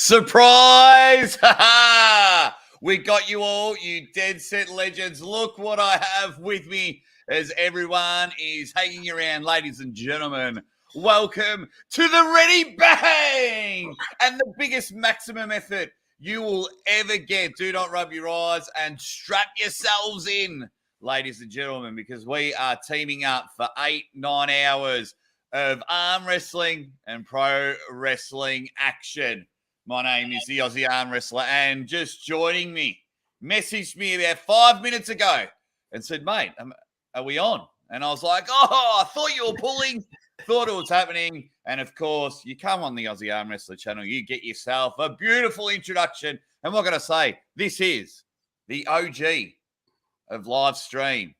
Surprise! We got you all, you dead set legends. Look what I have with me as everyone is hanging around. Ladies and gentlemen, welcome to the Ready Bang and the biggest maximum effort you will ever get. Do not rub your eyes and strap yourselves in, ladies and gentlemen, because we are teaming up for 8-9 hours of arm wrestling and pro wrestling action. My name is the Aussie Arm Wrestler, and just joining me, messaged me about 5 minutes ago and said, mate, are we on? And I was like, oh, I thought you were pulling, thought it was happening. And of course, you come on the Aussie Arm Wrestler channel, you get yourself a beautiful introduction. And what can I say? This is the OG of live stream.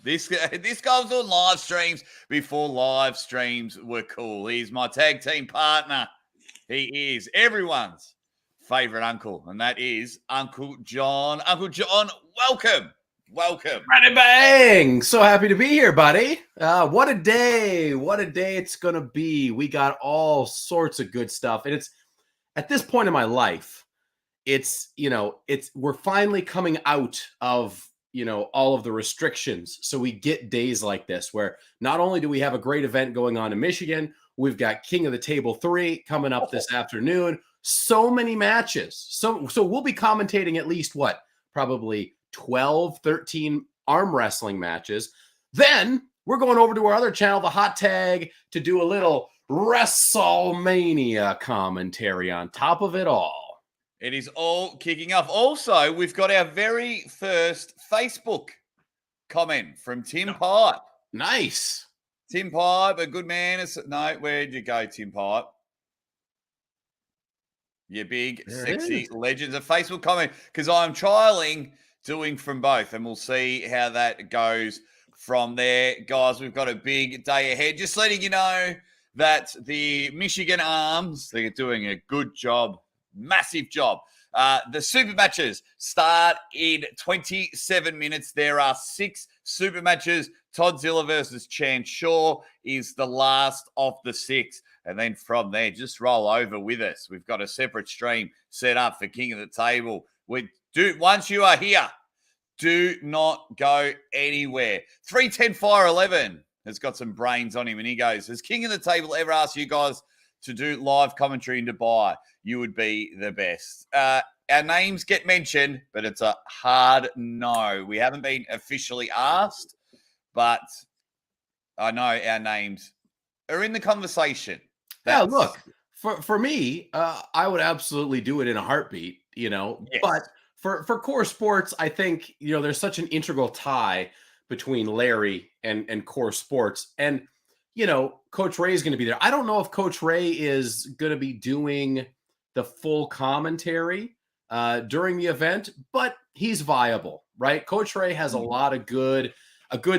This guy was on live streams before live streams were cool. He's my tag team partner. He is everyone's favorite uncle, and that is Uncle John. Uncle John, welcome. Welcome. Ready bang. So happy to be here, buddy. What a day. What a day it's going to be. We got all sorts of good stuff. And it's at this point in my life, we're finally coming out of, all of the restrictions. So we get days like this where not only do we have a great event going on in Michigan, we've got King of the Table 3 coming up this afternoon. So many matches. So we'll be commentating at least probably 12, 13 arm wrestling matches. Then we're going over to our other channel, the Hot Tag, to do a little Wrestlemania commentary on top of it all. It is all kicking off. Also, we've got our very first Facebook comment from Tim Pipe. Nice. Tim Pipe, a good man. No, where'd you go, Tim Pipe? You big, sexy legends. A Facebook comment, because I'm trialing doing from both, and we'll see how that goes from there. Guys, we've got a big day ahead. Just letting you know that the Michigan Arms, they're doing a good job, massive job. The super matches start in 27 minutes. There are 6 super matches. Toddzilla versus Chan Shaw is the last of the 6. And then from there, just roll over with us. We've got a separate stream set up for King of the Table. Once you are here, do not go anywhere. 310 Fire 11 has got some brains on him, and he goes, has King of the Table ever asked you guys to do live commentary in Dubai? You would be the best. Our names get mentioned, but it's a hard no. We haven't been officially asked, but I know our names are in the conversation. Look, for me, I would absolutely do it in a heartbeat, Yes. But for Core Sports, I think, there's such an integral tie between Larry and Core Sports. And, Coach Ray is going to be there. I don't know if Coach Ray is going to be doing the full commentary during the event, but he's viable, right? Coach Ray has a lot of good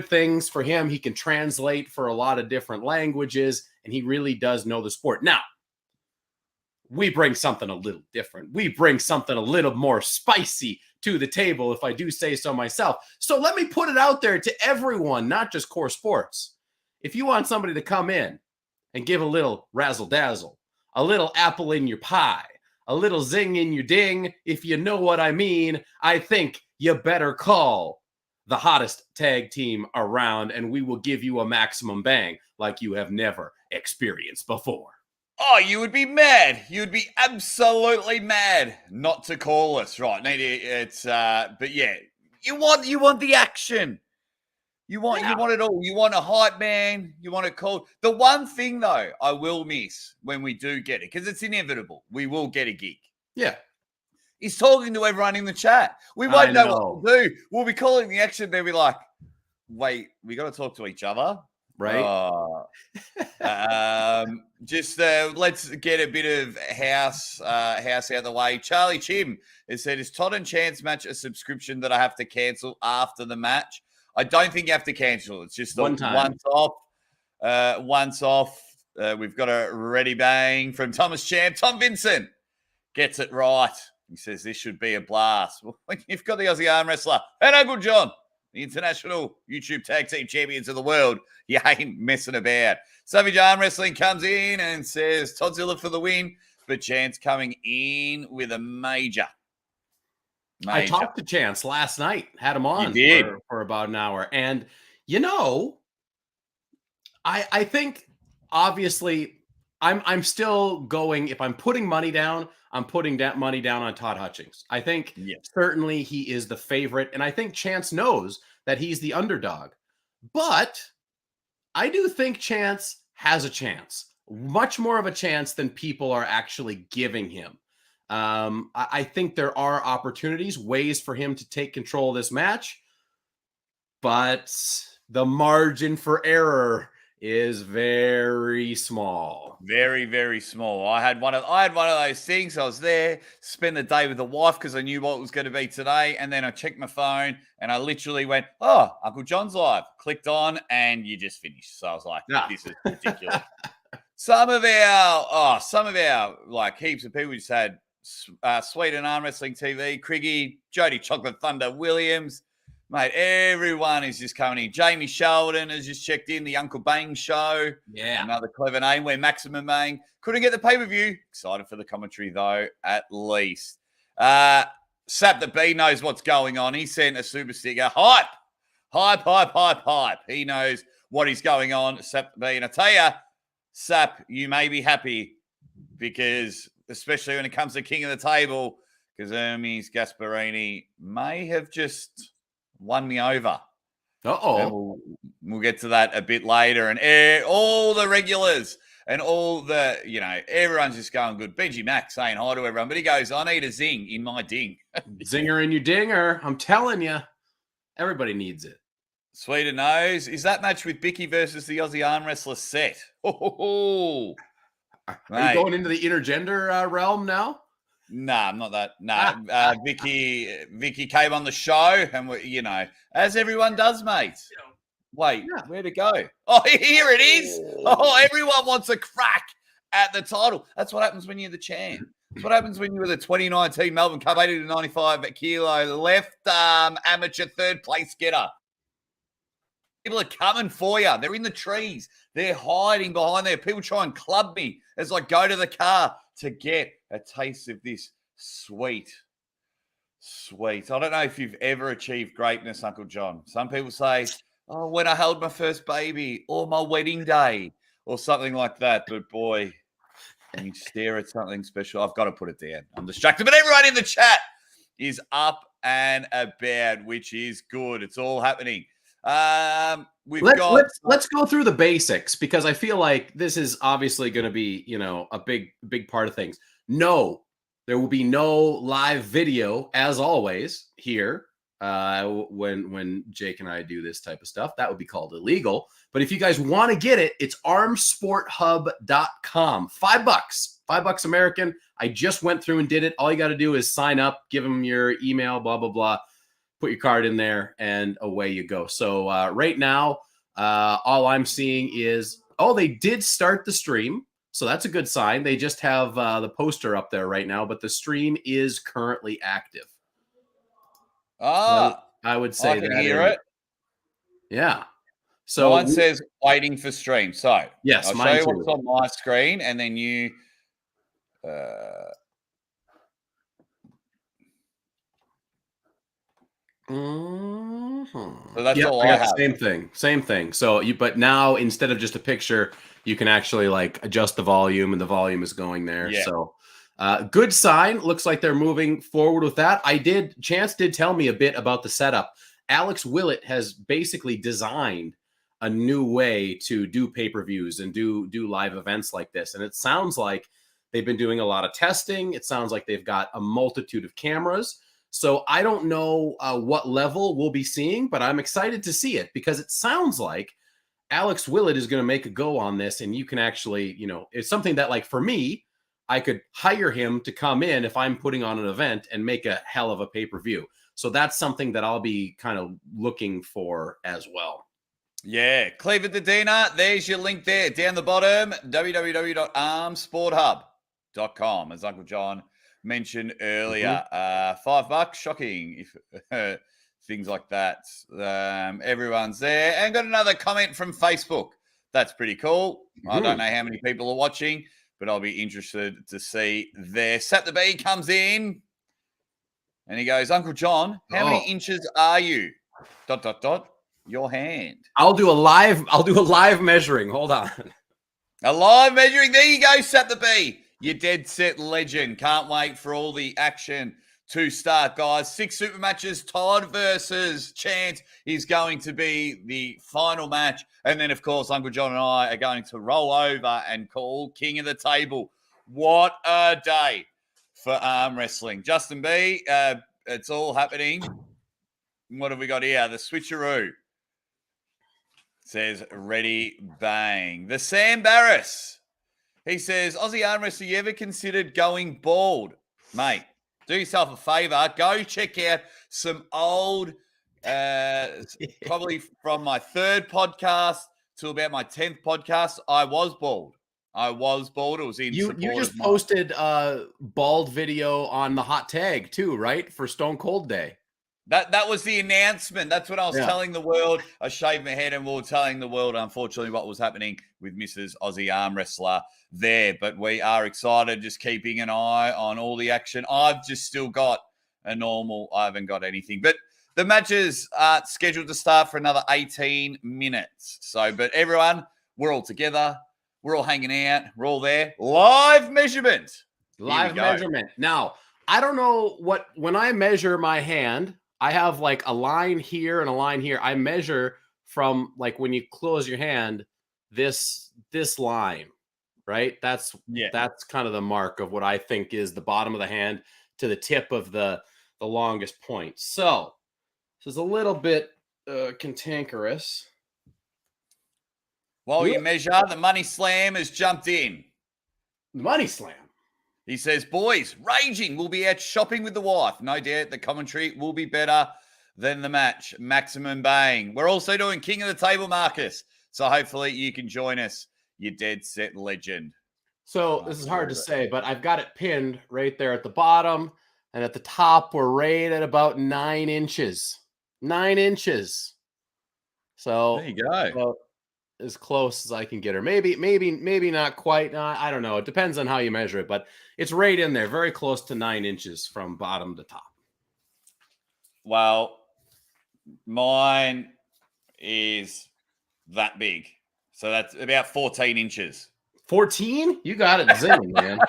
things for him. He can translate for a lot of different languages, and he really does know the sport. Now, we bring something a little different. We bring something a little more spicy to the table, if I do say so myself. So let me put it out there to everyone, not just Core Sports. If you want somebody to come in and give a little razzle-dazzle, a little apple in your pie, a little zing in your ding, if you know what I mean, I think you better call the hottest tag team around, and we will give you a maximum bang like you have never experienced before. Oh, you would be mad. You would be absolutely mad not to call us, right? But yeah, you want the action. You want it all. You want a hype man. You want a call. The one thing though, I will miss when we do get it, because it's inevitable. We will get a gig. Yeah. He's talking to everyone in the chat. We won't know what to do. We'll be calling the action. They'll be like, wait, we got to talk to each other. Right. Let's get a bit of house out of the way. Charlie Chim has said, is Todd and Chance match a subscription that I have to cancel after the match? I don't think you have to cancel. It's just one time. Once off. We've got a ready bang from Thomas Champ. Tom Vincent gets it right. He says this should be a blast. Well, you've got the Aussie Arm Wrestler and Uncle John, the international YouTube tag team champions of the world. You ain't messing about. Savage Arm Wrestling comes in and says, Toddzilla for the win. but Chance coming in with a major. I talked to Chance last night, had him on for about an hour. And, I think obviously I'm still going, if I'm putting money down, I'm putting that money down on Todd Hutchings. I think certainly he is the favorite. And I think Chance knows that he's the underdog. But I do think Chance has a chance, much more of a chance than people are actually giving him. I think there are opportunities, ways for him to take control of this match, but the margin for error is very small. Very, very small. I had one of those things. I was there, spend the day with the wife because I knew what it was going to be today. And then I checked my phone and I literally went, "Oh, Uncle John's live." Clicked on and you just finished. So I was like, This is ridiculous. Some of our like heaps of people just had Sweden Arm Wrestling TV, Criggy, Jody Chocolate Thunder Williams. Mate, everyone is just coming in. Jamie Sheldon has just checked in, the Uncle Bang show. Yeah. Another clever name where Maximum Bang couldn't get the pay-per-view. Excited for the commentary, though, at least. Sap the B knows what's going on. He sent a super sticker. Hype. He knows what is going on, Sap the B. And I tell you, Sap, you may be happy because, especially when it comes to King of the Table, because Hermes Gasparini may have just won me over. We'll get to that a bit later. And all the regulars and all the, everyone's just going good. Benji Mack saying hi to everyone, but he goes, "I need a zing in my ding." Zinger in your dinger. I'm telling you, everybody needs it. Sweden knows. Is that match with Bicky versus the Aussie arm wrestler set? Are you going into the intergender realm now? Nah, I'm not that. Nah, Vicky came on the show, and as everyone does, mate. Wait, where'd it go? Oh, here it is. Oh, everyone wants a crack at the title. That's what happens when you're the champ. That's what happens when you were the 2019 Melbourne Cup 80 to 95 kilo left amateur third place getter. People are coming for you. They're in the trees. They're hiding behind there. People try and club me as I go to the car to get a taste of this sweet. I don't know if you've ever achieved greatness, Uncle John. Some people say, "Oh, when I held my first baby or my wedding day or something like that." But boy, when you stare at something special, I've got to put it down. I'm distracted. But everyone in the chat is up and about, which is good. It's all happening. Let's go through the basics because I feel like this is obviously going to be, a big part of things. No, there will be no live video as always here. When Jake and I do this type of stuff, that would be called illegal. But if you guys want to get it, it's armsporthub.com. $5 American. I just went through and did it. All you got to do is sign up, give them your email, blah, blah, blah. Put your card in there and away you go. So right now, all I'm seeing is, they did start the stream. So that's a good sign. They just have the poster up there right now, but the stream is currently active. I would say I can hear it. Yeah. So mine says waiting for stream. So yes, I'll show you what's on my screen, and then you. So that's all I have. Same thing. So but now instead of just a picture, you can actually like adjust the volume, and the volume is going there. Yeah. So good sign. Looks like they're moving forward with that. Chance did tell me a bit about the setup. Alex Willett has basically designed a new way to do pay-per-views and do live events like this. And it sounds like they've been doing a lot of testing. It sounds like they've got a multitude of cameras. So I don't know what level we'll be seeing, but I'm excited to see it because it sounds like Alex Willett is going to make a go on this. And you can actually, it's something that, like, for me, I could hire him to come in if I'm putting on an event and make a hell of a pay-per-view. So that's something that I'll be kind of looking for as well. Yeah, Cleveland Dedina, there's your link there down the bottom, www.armsporthub.com, as Uncle John mentioned earlier. $5, shocking if things like that. Everyone's there. And got another comment from Facebook. That's pretty cool. I don't know how many people are watching, but I'll be interested to see there. Sap the B comes in and he goes, Uncle John, how many inches are you? ... Your hand. I'll do a live measuring. Hold on. A live measuring. There you go, Sap the B. You dead set legend. Can't wait for all the action to start, guys. 6 super matches. Todd versus Chance is going to be the final match. And then, of course, Uncle John and I are going to roll over and call King of the Table. What a day for arm wrestling. Justin B, it's all happening. What have we got here? The switcheroo. Says, ready, bang. The Sam Barris. He says, Aussie arm wrestler, you ever considered going bald? Mate, do yourself a favor. Go check out some old, probably from my 3rd podcast to about my 10th podcast. I was bald. It was in You just posted a bald video on the hot tag too, right? For Stone Cold Day. That was the announcement. That's what I was telling the world. I shaved my head and we were telling the world, unfortunately, what was happening with Mrs. Aussie Arm Wrestler there. But we are excited, just keeping an eye on all the action. I've just still got a normal. I haven't got anything. But the matches are scheduled to start for another 18 minutes. So, but everyone, we're all together. We're all hanging out. We're all there. Live measurement. Live measurement. Now, I don't know when I measure my hand, I have like a line here and a line here. I measure from like when you close your hand, this line, right? That's kind of the mark of what I think is the bottom of the hand to the tip of the longest point. So this is a little bit cantankerous. While you measure, the Money Slam has jumped in. The Money Slam. He says, boys, raging. We'll be out shopping with the wife. No doubt the commentary will be better than the match. Maximum bang. We're also doing King of the Table, Marcus. So hopefully you can join us, you dead set legend. So this is hard to say, but I've got it pinned right there at the bottom. And at the top, we're right at about 9 inches. 9 inches. So there you go. About as close as I can get her. Maybe not quite. I don't know. It depends on how you measure it, but it's right in there, very close to 9 inches from bottom to top. Well, mine is that big. So that's about 14 inches. 14? You got it zing, man.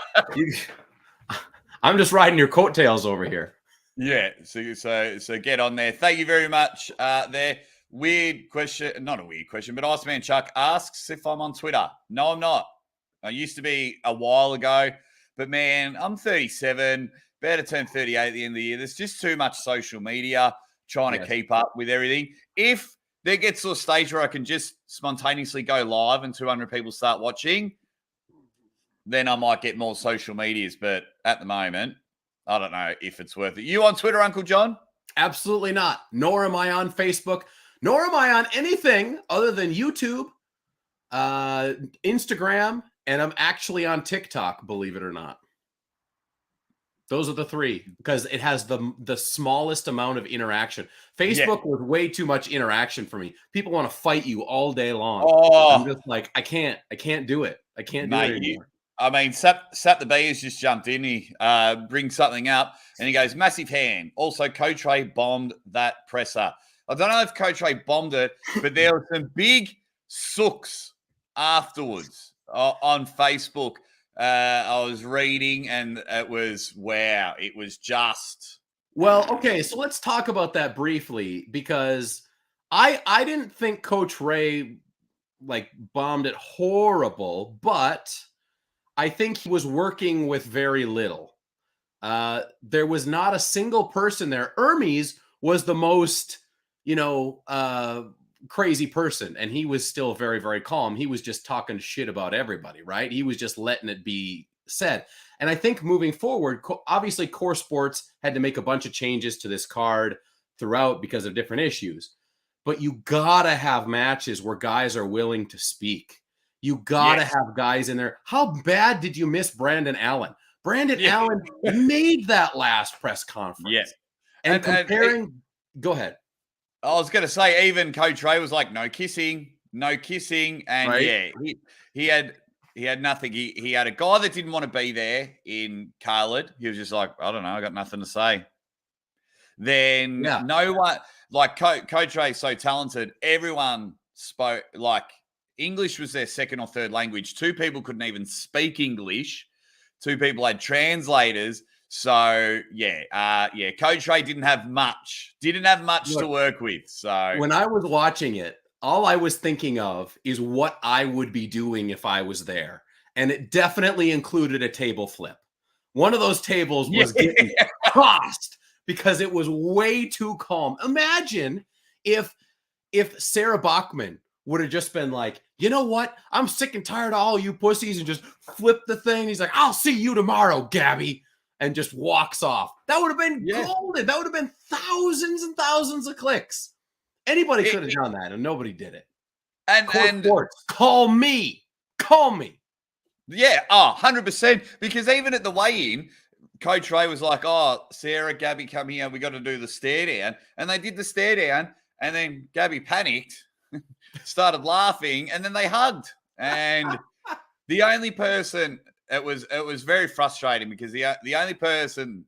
I'm just riding your coattails over here. Yeah. So get on there. Thank you very much there. Weird question, not a weird question, but Iceman Chuck asks if I'm on Twitter. No, I'm not. I used to be a while ago, but man, I'm 37, about to turn 38 at the end of the year. There's just too much social media trying to keep up with everything. If there gets to a stage where I can just spontaneously go live and 200 people start watching, then I might get more social medias. But at the moment, I don't know if it's worth it. You on Twitter, Uncle John? Absolutely not. Nor am I on Facebook. Nor am I on anything other than YouTube, Instagram, and I'm actually on TikTok, believe it or not. Those are the 3 because it has the smallest amount of interaction. Facebook was way too much interaction for me. People want to fight you all day long. I'm just like, I can't do it. I can't do it anymore. I mean, Sap the B has just jumped in. He brings something up and he goes, massive hand. Also, Coach Ray bombed that presser. I don't know if Coach Ray bombed it, but there were some big sooks afterwards on Facebook. I was reading and it was, wow, it was just. Well, okay, so let's talk about that briefly because I didn't think Coach Ray like bombed it horrible, but I think he was working with very little. There was not a single person there. Hermes was the most, crazy person, and he was still very, very calm. He was just talking shit about everybody, right? He was just letting it be said. And I think moving forward, obviously Core Sports had to make a bunch of changes to this card throughout because of different issues. But you gotta have matches where guys are willing to speak. You gotta have guys in there. How bad did you miss Brandon Allen? Brandon Allen made that last press conference. Yes. And comparing, go ahead. I was going to say, even Coach Ray was like, no kissing. And he He had nothing. He had a guy that didn't want to be there in Khaled. He was just like, I don't know, I got nothing to say. Then no one, like Coach Ray is so talented. Everyone spoke, like English was their second or third language. 2 people couldn't even speak English. 2 people had translators. So Coach Ray didn't have much to work with. So when I was watching it, all I was thinking of is what I would be doing if I was there. And it definitely included a table flip. One of those tables was getting tossed because it was way too calm. Imagine if Sarah Bachman would have just been like, you know what? I'm sick and tired of all you pussies, and just flip the thing. He's like, I'll see you tomorrow, Gabby. And just walks off. That would have been golden. That would have been thousands and thousands of clicks. Anybody could have done that, and nobody did it. And sports, call me. Yeah, 100%. Because even at the weigh-in, Coach Ray was like, oh, Sarah, Gabby, come here. We got to do the stare down. And they did the stare down, and then Gabby panicked, started laughing, and then they hugged. And the only person, it was very frustrating because the only person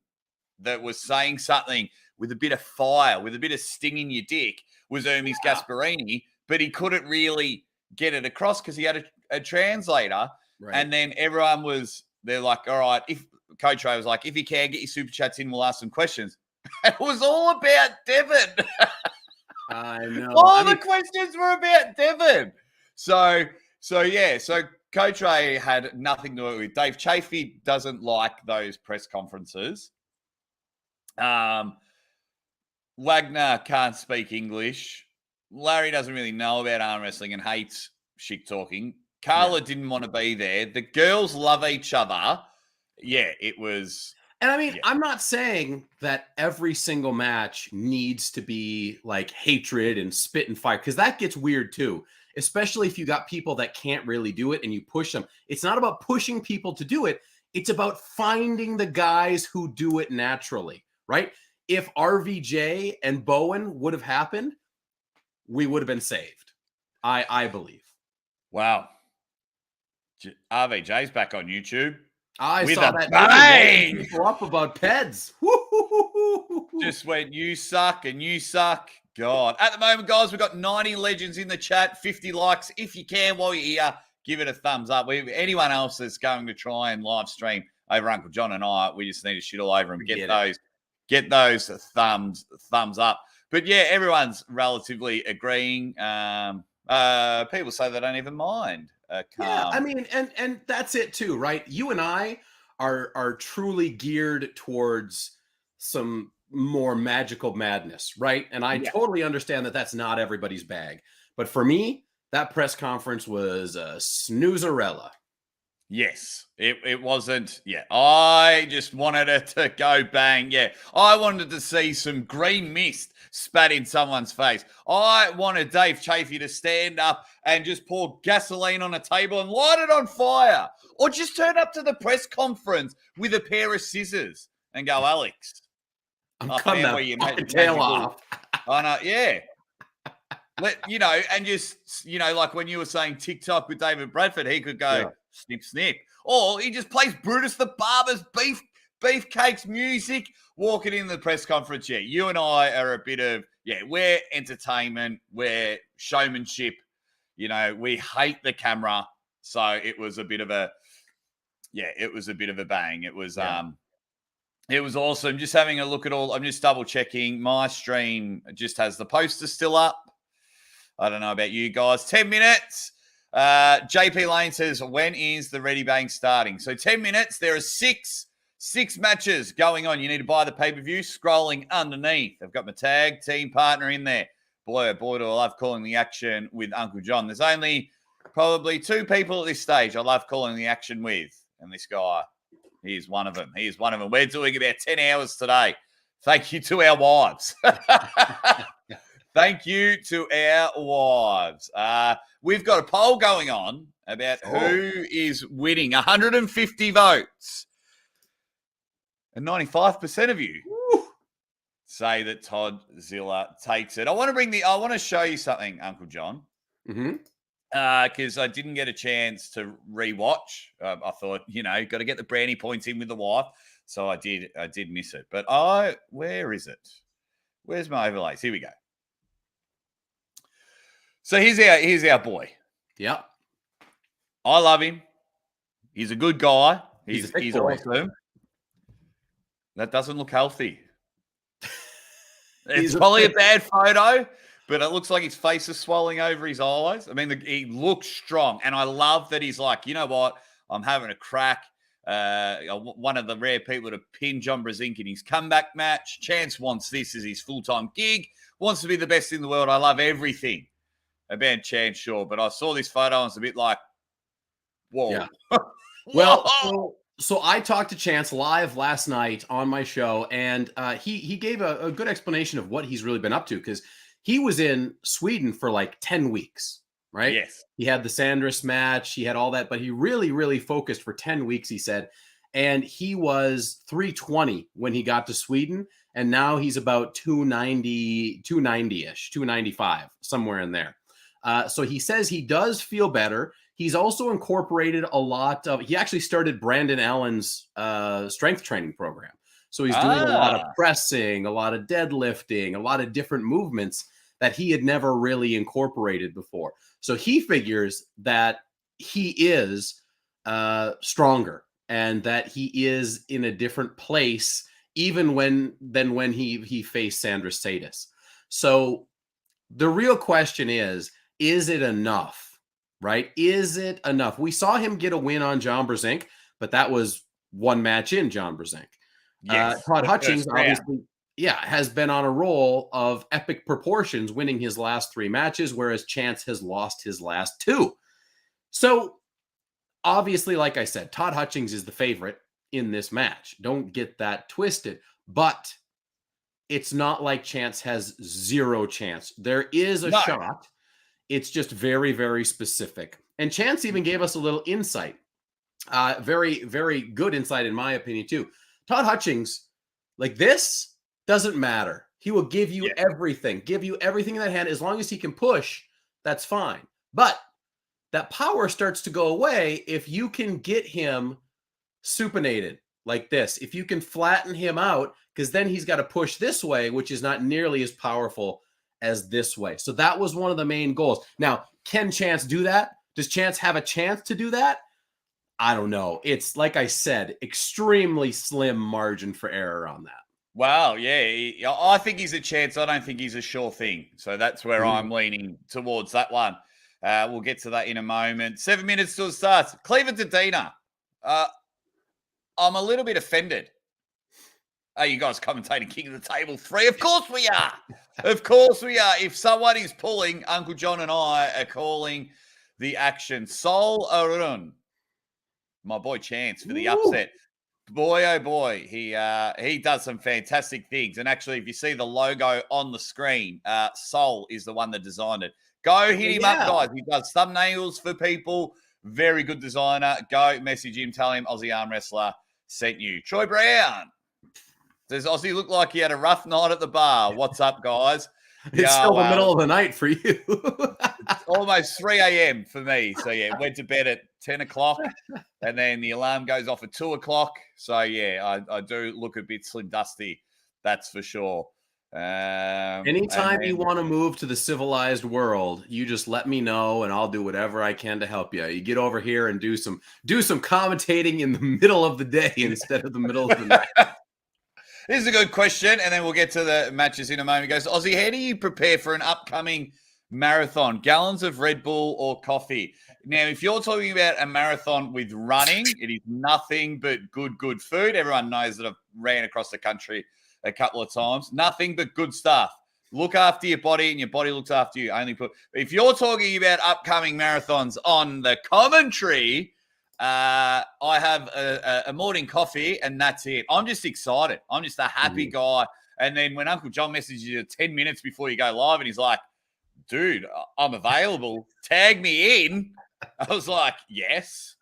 that was saying something with a bit of fire, with a bit of sting in your dick, was Hermes Gasparini, but he couldn't really get it across because he had a translator. Right. And then they're like, all right, if Coach Ray was like, if you can, get your super chats in, we'll ask some questions. It was all about Devon. I know. All the questions were about Devon. So Coach Ray had nothing to do with. Dave Chafee doesn't like those press conferences. Wagner can't speak English. Larry doesn't really know about arm wrestling and hates shit talking. Carla didn't want to be there. The girls love each other. Yeah, it was. And I mean, I'm not saying that every single match needs to be like hatred and spit and fire, because that gets weird too, especially if you got people that can't really do it and you push them. It's not about pushing people to do it. It's about finding the guys who do it naturally, right? If RVJ and Bowen would have happened, we would have been saved. I believe. Wow. RVJ's back on YouTube. I saw that bang people up about Peds. Just went, you suck and you suck. God. At the moment, guys, we've got 90 legends in the chat, 50 likes. If you can, while you're here, give it a thumbs up. Anyone else that's going to try and live stream over Uncle John and I, we just need to shit all over them. Get those thumbs up. But yeah, everyone's relatively agreeing. People say they don't even mind. Yeah, I mean, and that's it too, right? You and I are truly geared towards some more magical madness, right? And I totally understand that that's not everybody's bag. But for me, that press conference was a snoozerella. Yes, it wasn't. Yeah, I just wanted it to go bang. Yeah, I wanted to see some green mist spat in someone's face. I wanted Dave Chafee to stand up and just pour gasoline on a table and light it on fire, or just turn up to the press conference with a pair of scissors and go, Alex, I'm cutting that tail off. I know, yeah. And just, like when you were saying TikTok with David Bradford, he could go snip, snip. Or he just plays Brutus the Barber's beefcakes music, walking in the press conference. Yeah, you and I are a bit of, we're entertainment, we're showmanship. We hate the camera. So it was a bit of a, it was a bit of a bang. It was, it was awesome. Just having a look at I'm just double checking. My stream just has the poster still up. I don't know about you guys. 10 minutes. JP Lane says, when is the Ready Bang starting? So 10 minutes. There are six matches going on. You need to buy the pay-per-view. Scrolling underneath. I've got my tag team partner in there. Boy, do I love calling the action with Uncle John. There's only probably 2 people at this stage I love calling the action with. And this guy, he's one of them. We're doing about 10 hours today. Thank you to our wives. Thank you to our wives. We've got a poll going on about who is winning. 150 votes. And 95% of you say that Toddzilla takes it. I want to show you something, Uncle John. Mm-hmm. because I didn't get a chance to rewatch. I thought, got to get the brownie points in with the wife. So I did miss it. But where is it? Where's my overlays? Here we go. So here's our boy. Yep. I love him. He's a good guy. He's boy. awesome. That doesn't look healthy. He's It's probably a bad photo, but it looks like his face is swelling over his eyes. I mean, he looks strong. And I love that he's like, you know what? I'm having a crack. One of the rare people to pin John Brzezinski in his comeback match. Chance wants this as his full-time gig. Wants to be the best in the world. I love everything about Chance, sure. But I saw this photo and it's a bit like, whoa. Yeah. Well, so I talked to Chance live last night on my show, and he gave a good explanation of what he's really been up to, because he was in Sweden for like 10 weeks, right? Yes. He had the Sandris match, he had all that, but he really, really focused for 10 weeks, he said. And he was 320 when he got to Sweden, and now he's about 290-ish, 295, somewhere in there. So he says he does feel better. He's also incorporated a lot of, he actually started Brandon Allen's strength training program. So he's doing a lot of pressing, a lot of deadlifting, a lot of different movements that he had never really incorporated before. So he figures that he is stronger and that he is in a different place even than when he faced Sandra Sadis. So the real question is it enough? Right? Is it enough? We saw him get a win on John Brzezinski, but that was one match in John Brzezinski. Yes, Todd Hutchings, obviously, has been on a roll of epic proportions, winning his last 3 matches, whereas Chance has lost his last 2. So, obviously, like I said, Todd Hutchings is the favorite in this match. Don't get that twisted. But it's not like Chance has 0 chance. There is a shot. It's just very, very specific. And Chance even gave us a little insight. Very, very good insight, in my opinion, too. Todd Hutchings, like, this doesn't matter. He will give you everything in that hand. As long as he can push, that's fine. But that power starts to go away if you can get him supinated like this. If you can flatten him out, because then he's got to push this way, which is not nearly as powerful as this way. So that was one of the main goals. Now, can Chance do that? Does Chance have a chance to do that? I don't know. It's, like I said, extremely slim margin for error on that. Wow, yeah. I think he's a chance. I don't think he's a sure thing. So that's where I'm leaning towards that one. We'll get to that in a moment. 7 minutes till it starts. Cleveland Toddzilla. I'm a little bit offended. Are you guys commentating King of the Table 3? Of course we are. Of course we are. If someone is pulling, Uncle John and I are calling the action. Sol Arun, my boy Chance, for the upset. Boy, oh boy, he does some fantastic things. And actually, if you see the logo on the screen, Sol is the one that designed it. Go hit him up, guys. He does thumbnails for people. Very good designer. Go message him. Tell him Aussie Arm Wrestler sent you. Troy Brown. Does Aussie look like he had a rough night at the bar? What's up, guys? It's still the middle of the night for you. It's almost 3 a.m. for me. So, went to bed at 10 o'clock, and then the alarm goes off at 2 o'clock. So, I do look a bit slim dusty. That's for sure. Anytime you want to move to the civilized world, you just let me know, and I'll do whatever I can to help you. You get over here and do some commentating in the middle of the day instead of the middle of the night. This is a good question, and then we'll get to the matches in a moment. He goes, Aussie, how do you prepare for an upcoming marathon? Gallons of Red Bull or coffee? Now, if you're talking about a marathon with running, it is nothing but good food. Everyone knows that I've ran across the country a couple of times. Nothing but good stuff. Look after your body, and your body looks after you. If you're talking about upcoming marathons on the commentary, I have a morning coffee, and that's it. I'm just excited. I'm just a happy guy. And then when Uncle John messages you 10 minutes before you go live, and he's like, dude, I'm available. Tag me in. I was like, yes.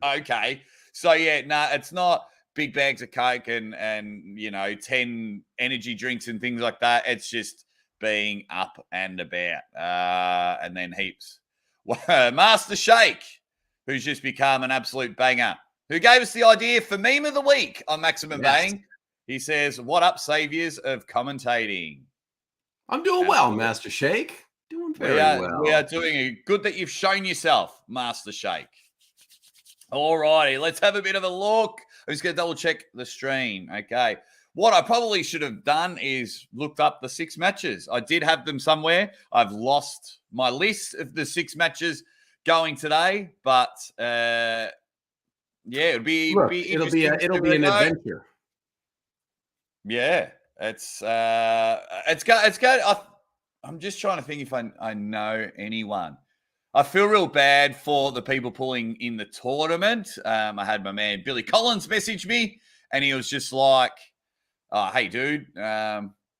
Okay. So, it's not big bags of Coke and 10 energy drinks and things like that. It's just being up and about, and then heaps. Master Shake, who's just become an absolute banger, who gave us the idea for meme of the week on Maximum Bang. He says, "What up, saviors of commentating?" I'm doing well, Master Shake. Doing very well. We are doing it. Good that you've shown yourself, Master Shake. All righty, let's have a bit of a look. I'm just going to double check the stream. Okay. What I probably should have done is looked up the 6 matches. I did have them somewhere. I've lost my list of the 6 matches going today, but it'll be an adventure. Yeah, it's good. I'm just trying to think if I know anyone. I feel real bad for the people pulling in the tournament. I had my man Billy Collins message me, and he was just like, "Oh, hey, dude,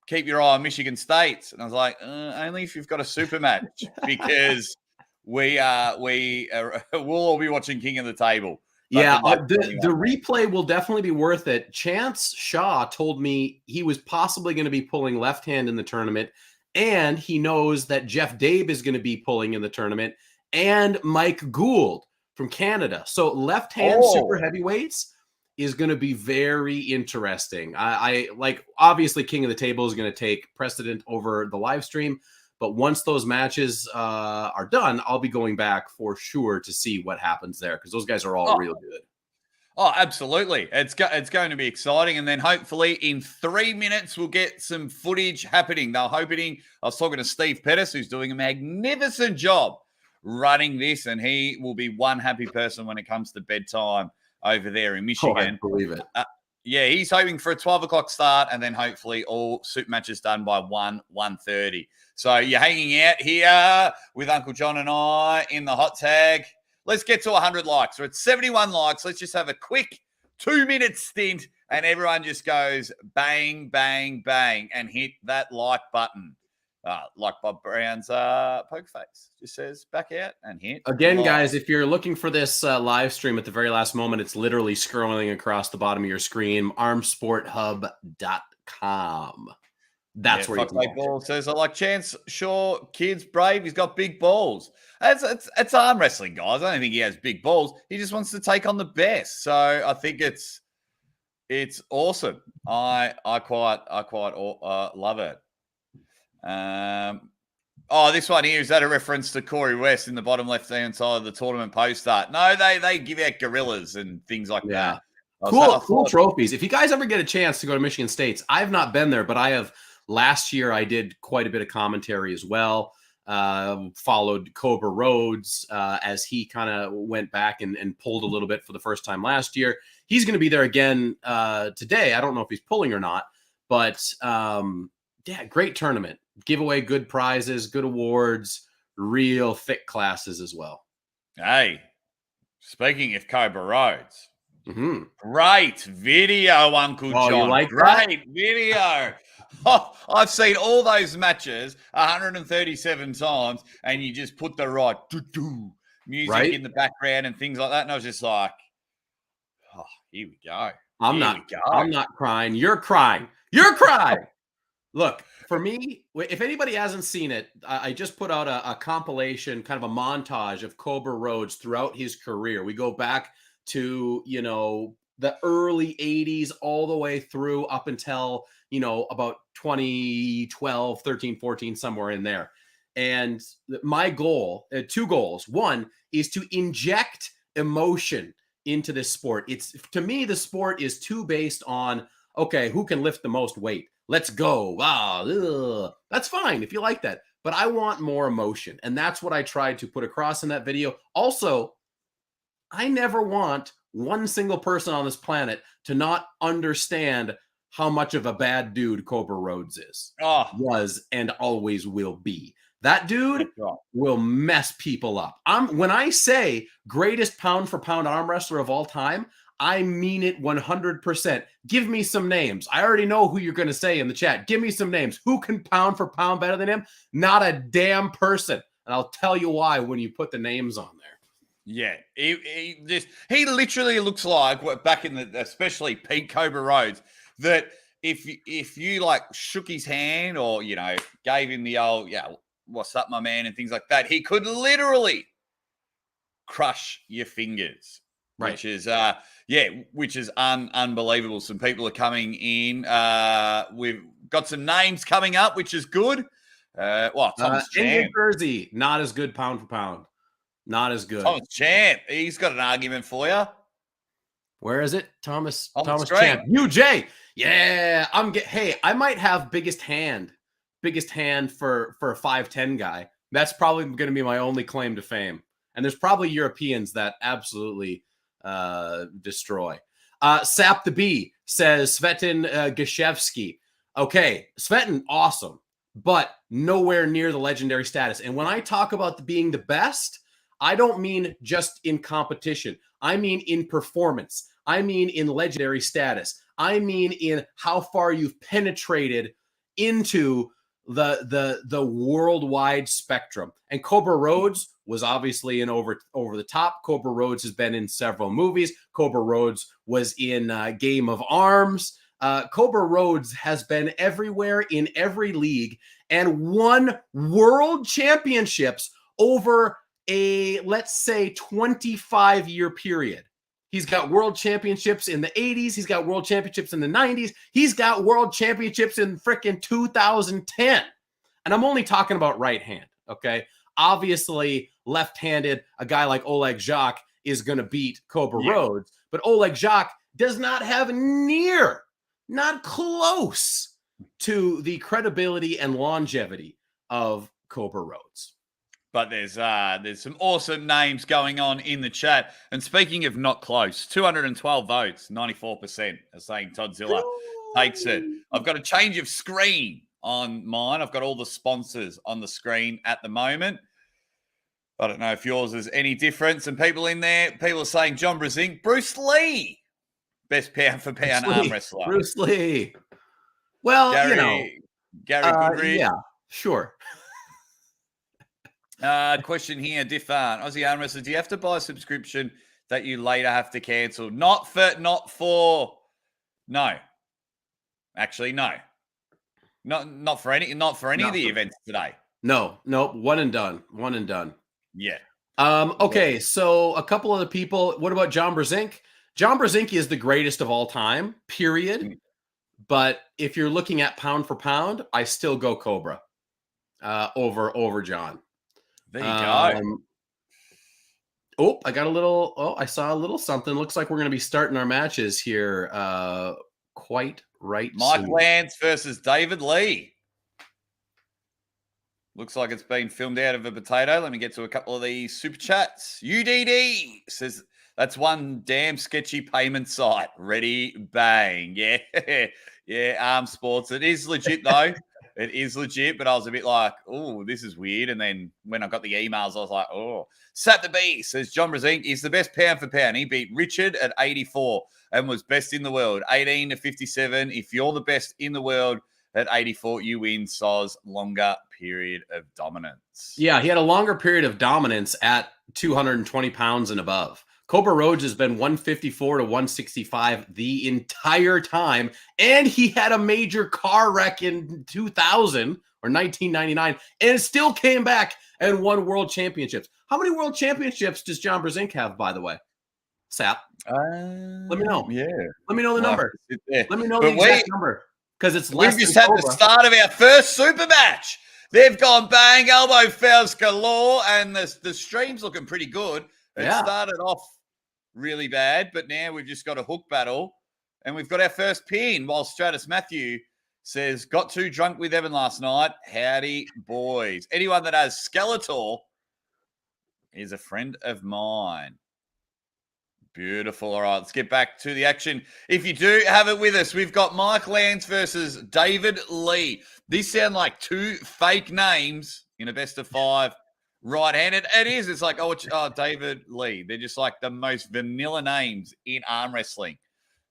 keep your eye on Michigan State." And I was like, "Only if you've got a super match, because we'll all be watching King of the Table." Yeah, the replay will definitely be worth it. Chance Shaw told me he was possibly going to be pulling left hand in the tournament, and he knows that Jeff Dabe is going to be pulling in the tournament, and Mike Gould from Canada. So left hand super heavyweights is going to be very interesting. I like, obviously King of the Table is going to take precedent over the live stream, but once those matches are done, I'll be going back for sure to see what happens there, because those guys are all real good. Oh, absolutely. It's going to be exciting. And then hopefully in 3 minutes, we'll get some footage happening. I was talking to Steve Pettis, who's doing a magnificent job running this, and he will be one happy person when it comes to bedtime over there in Michigan. I believe it. Yeah, he's hoping for a 12 o'clock start, and then hopefully all super matches done by 1:30. So you're hanging out here with Uncle John and I in the hot tag. Let's get to 100 likes. We're at 71 likes. Let's just have a quick 2-minute stint, and everyone just goes bang, bang, bang, and hit that like button. Like Bob Brown's poker face. Just says back out and hit. Again, guys, if you're looking for this live stream at the very last moment, it's literally scrolling across the bottom of your screen, armsporthub.com. That's where you can watch Ball says, I like Chance Shaw, kid's brave. He's got big balls. It's arm wrestling, guys. I don't think he has big balls. He just wants to take on the best. So I think it's awesome. I quite love it. This one here, is that a reference to Corey West in the bottom left-hand side of the tournament poster? No, they give out gorillas and things like that. Cool trophies. If you guys ever get a chance to go to Michigan State, I've not been there, but I have. Last year, I did quite a bit of commentary as well. Followed Cobra Rhodes as he kind of went back and pulled a little bit for the first time last year. He's going to be there again today. I don't know if he's pulling or not, but great tournament. Give away good prizes, good awards, real thick classes as well. Hey, speaking of Cobra Rhodes, great video, Uncle John. You like great video. Oh, I've seen all those matches 137 times, and you just put the right music in the background and things like that. And I was just like, oh, here we go. I'm not crying. You're crying. Look, for me, if anybody hasn't seen it, I just put out a compilation, kind of a montage of Cobra Rhodes throughout his career. We go back to, the early 80s all the way through up until, about 2012, 13, 14, somewhere in there. And my goal, 2 goals. One is to inject emotion into this sport. To me, the sport is too based on, okay, who can lift the most weight? Let's go. Wow. That's fine if you like that. But I want more emotion. And that's what I tried to put across in that video. Also, I never want one single person on this planet to not understand how much of a bad dude Cobra Rhodes was, and always will be. That dude will mess people up. When I say greatest pound for pound arm wrestler of all time, I mean it 100%. Give me some names. I already know who you're going to say in the chat. Give me some names. Who can pound for pound better than him? Not a damn person. And I'll tell you why when you put the names on there. Yeah, he literally looks like, back in especially Pete Cobra Rhodes, that if you like shook his hand or, gave him the old, what's up, my man, and things like that, he could literally crush your fingers. Right. Which is unbelievable. Some people are coming in. We've got some names coming up, which is good. Thomas Indian Champ. Jersey, not as good pound for pound. Not as good. Thomas Champ. He's got an argument for you. Where is it? Thomas Champ. UJ. Yeah. Hey, I might have biggest hand for a 5'10" guy. That's probably going to be my only claim to fame. And there's probably Europeans that absolutely destroy. Sap the Bee says Svetin Gashevsky. Okay, Svetin, awesome, but nowhere near the legendary status. And when I talk about being the best, I don't mean just in competition. I mean in performance. I mean in legendary status. I mean in how far you've penetrated into the worldwide spectrum. And Cobra Rhodes was obviously in over the top. Cobra Rhodes has been in several movies. Cobra Rhodes was in Game of Arms. Cobra Rhodes has been everywhere in every league and won world championships over a, let's say, 25-year period. He's got world championships in the 80s. He's got world championships in the 90s. He's got world championships in frickin' 2010. And I'm only talking about right hand, okay? Obviously, left-handed, a guy like Oleg Jacques is going to beat Cobra Rhodes. But Oleg Jacques does not have not close to the credibility and longevity of Cobra Rhodes. But there's some awesome names going on in the chat. And speaking of not close, 212 votes, 94% are saying Toddzilla takes it. I've got a change of screen on mine. I've got all the sponsors on the screen at the moment. I don't know if yours is any different. Some people in there, people are saying John Brasink, Bruce Lee, best pound for pound arm wrestler. Bruce Lee. Well, Gary Goodrich. Yeah, sure. Question here, Diffan. Aussie arm wrestler, do you have to buy a subscription that you later have to cancel? Not for no. Actually, no. Not for any of the events today. No, one and done. Yeah. Okay, so a couple of the people. What about John Brasink? John Brasink is the greatest of all time, period. But if you're looking at pound for pound, I still go Cobra over John. There you go. I saw a little something. Looks like we're going to be starting our matches here quite right Mike soon. Lance versus David Lee. Looks like it's been filmed out of a potato. Let me get to a couple of these super chats. UDD says, that's one damn sketchy payment site. Ready, bang. Yeah. Yeah, Arm Sports. It is legit, though. It is legit, but I was a bit like, oh, this is weird. And then when I got the emails, I was like, oh. Sat the B says John Brasink is the best pound for pound. He beat Richard at 84 and was best in the world, 18 to 57. If you're the best in the world at 84, you win Soz longer period of dominance. Yeah, he had a longer period of dominance at 220 pounds and above. Cobra Rhodes has been 154 to 165 the entire time, and he had a major car wreck in 2000 or 1999 and still came back and won world championships. How many world championships does John Brasink have, by the way? Sap. Let me know. Yeah. Let me know the number. Let me know the exact number. Because it's less. We've just had the start of our first super match. They've gone bang, elbow fouls galore, and the stream's looking pretty good. It started off really bad, but now we've just got a hook battle, and we've got our first pin. While Stratus Matthew says, got too drunk with Evan last night. Howdy, boys. Anyone that has Skeletor is a friend of mine. Beautiful. All right, let's get back to the action. If you do have it with us, we've got Mike Lance versus David Lee. These sound like two fake names in a best of five right-handed. It is. It's like, David Lee. They're just like the most vanilla names in arm wrestling.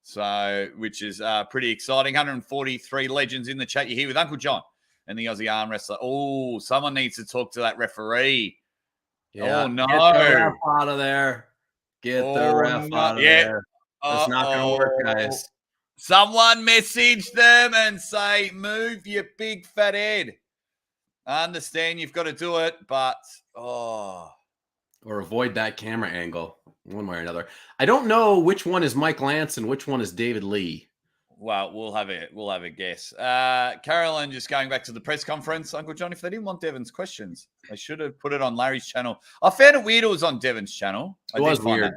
So, which is pretty exciting. 143 legends in the chat. You're here with Uncle John and the Aussie arm wrestler. Oh, someone needs to talk to that referee. Yeah. Oh, no. Get the ref out of there. Get the ref out of there. It's not going to work, guys. Someone message them and say, move your big fat head. I understand you've got to do it, but, or avoid that camera angle one way or another. I don't know which one is Mike Lance and which one is David Lee. Well, we'll have a guess. Carolyn, just going back to the press conference, Uncle John, if they didn't want Devon's questions, they should have put it on Larry's channel. I found it weird it was on Devon's channel. It was weird.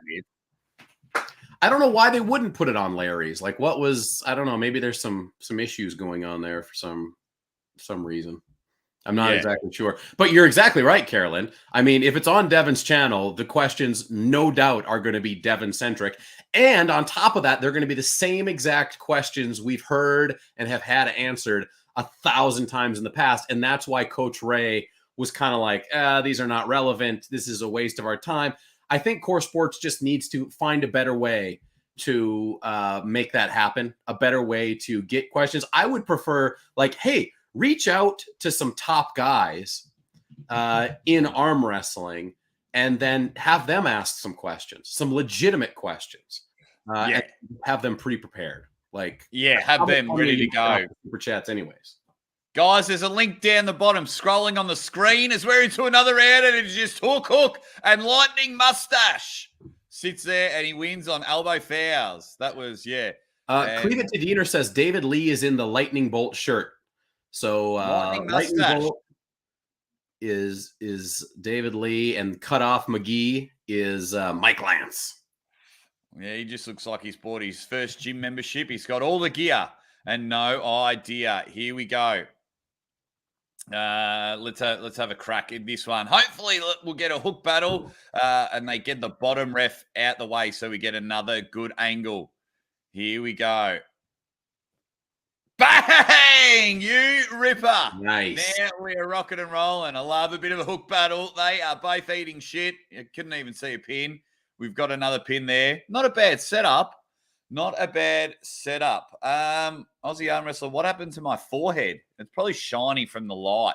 I don't know why they wouldn't put it on Larry's. Like, what was, I don't know, maybe there's some issues going on there for some reason. I'm not exactly sure. But you're exactly right, Carolyn. I mean, if it's on Devon's channel, the questions no doubt are going to be Devon-centric. And on top of that, they're going to be the same exact questions we've heard and have had answered 1,000 times in the past. And that's why Coach Ray was kind of like, these are not relevant. This is a waste of our time. I think Core Sports just needs to find a better way to make that happen, a better way to get questions. I would prefer, like, hey, reach out to some top guys in arm wrestling and then have them ask some questions, some legitimate questions, and have them pre-prepared. Like, have them ready to go. Super chats anyways. Guys, there's a link down the bottom scrolling on the screen as we're into another round, and it's just Hook and Lightning Mustache sits there and he wins on elbow fouls. That was, Cleva Tadiner says David Lee is in the Lightning Bolt shirt. So Lightning Bolt is David Lee, and Cut Off McGee is Mike Lance. Yeah, he just looks like he's bought his first gym membership. He's got all the gear and no idea. Here we go. Let's have a crack in this one. Hopefully we'll get a hook battle and they get the bottom ref out the way so we get another good angle. Here we go. Bang! You ripper. Nice. Now we are rocking and rolling. I love a bit of a hook battle. They are both eating shit. You couldn't even see a pin. We've got another pin there. Not a bad setup. Not a bad setup. Aussie arm wrestler, what happened to my forehead? It's probably shiny from the light.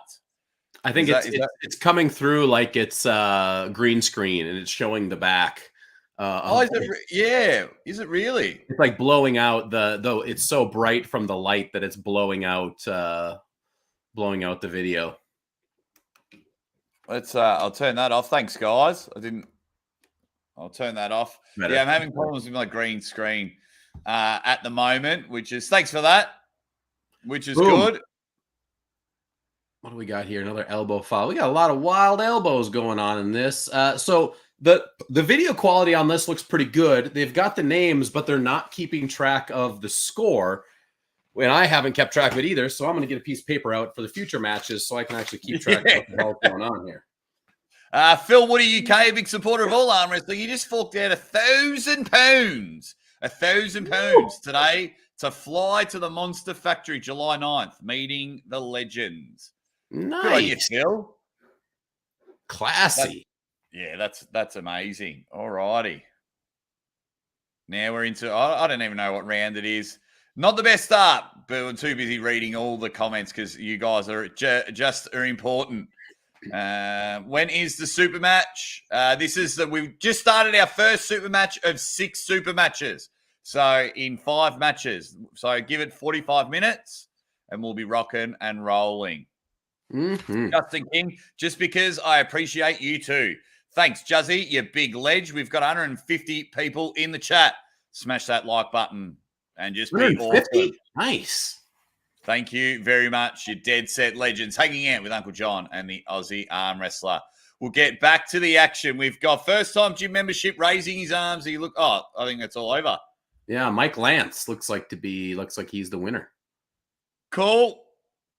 I think it's coming through like it's green screen and it's showing the back. Is it really? It's like blowing out though it's so bright from the light that it's blowing out the video. I'll turn that off. Thanks, guys. I'll turn that off. Better. Yeah, I'm having problems with my green screen at the moment, which is thanks for that. Which is good. What do we got here? Another elbow foul. We got a lot of wild elbows going on in this. So the video quality on this looks pretty good. They've got the names, but they're not keeping track of the score. And I haven't kept track of it either. So I'm going to get a piece of paper out for the future matches so I can actually keep track of what the hell's going on here. Phil Woody UK, a big supporter of all arm wrestling. He just forked out £1,000. £1,000 today to fly to the Monster Factory July 9th, meeting the legends. Nice. Good on you, Phil. Classy. That's amazing. All righty. Now we're into, I don't even know what round it is. Not the best start, but I'm too busy reading all the comments because you guys are are important. When is the super match? We've just started our first super match of 6 super matches. So in 5 matches. So give it 45 minutes and we'll be rocking and rolling. Mm-hmm. Justin King, just because I appreciate you too. Thanks, Juzzy, you big ledge. We've got 150 people in the chat. Smash that like button and just be awesome. Nice. Thank you very much. You dead set legends hanging out with Uncle John and the Aussie arm wrestler. We'll get back to the action. We've got first time gym membership raising his arms. I think that's all over. Yeah, Mike Lance looks like he's the winner. Cool.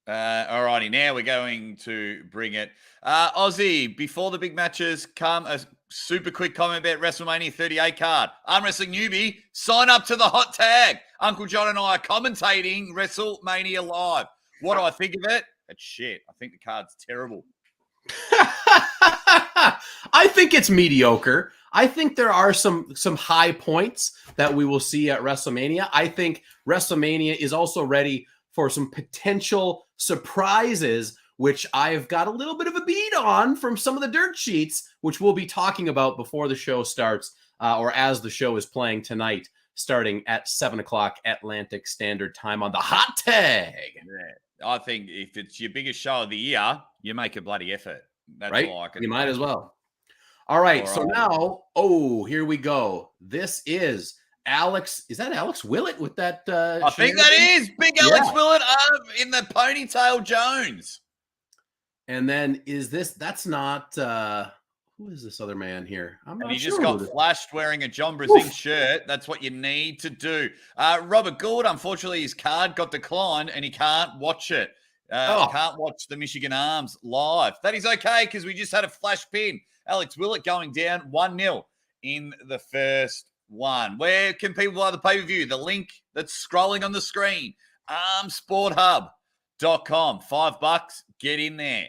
All righty, now we're going to bring it. Aussie, before the big matches come, a super quick comment about Wrestlemania 38 card. Arm wrestling newbie, sign up to the hot tag. Uncle John and I are commentating WrestleMania live. What do I think of it? It's shit. I think the card's terrible. I think it's mediocre. I think there are some high points that we will see at WrestleMania. I think WrestleMania is also ready for some potential surprises, which I've got a little bit of a beat on from some of the dirt sheets, which we'll be talking about before the show starts, or as the show is playing tonight, starting at 7 o'clock Atlantic Standard Time on the hot tag. Yeah. I think if it's your biggest show of the year, you make a bloody effort. That's right? all I can You might as well. All right. So now, here we go. This is Alex. Is that Alex Willett with that? I think that is Big Alex Willett in the ponytail Jones. And then that's not, who is this other man here? I'm not sure. He sure. just got flashed wearing a John Brasink shirt. That's what you need to do. Robert Gould, unfortunately, his card got declined and he can't watch it. Can't watch the Michigan Arms live. That is okay because we just had a flash pin. Alex Willett going down 1-0 in the first one. Where can people buy the pay-per-view? The link that's scrolling on the screen. armsporthub.com. $5. Get in there.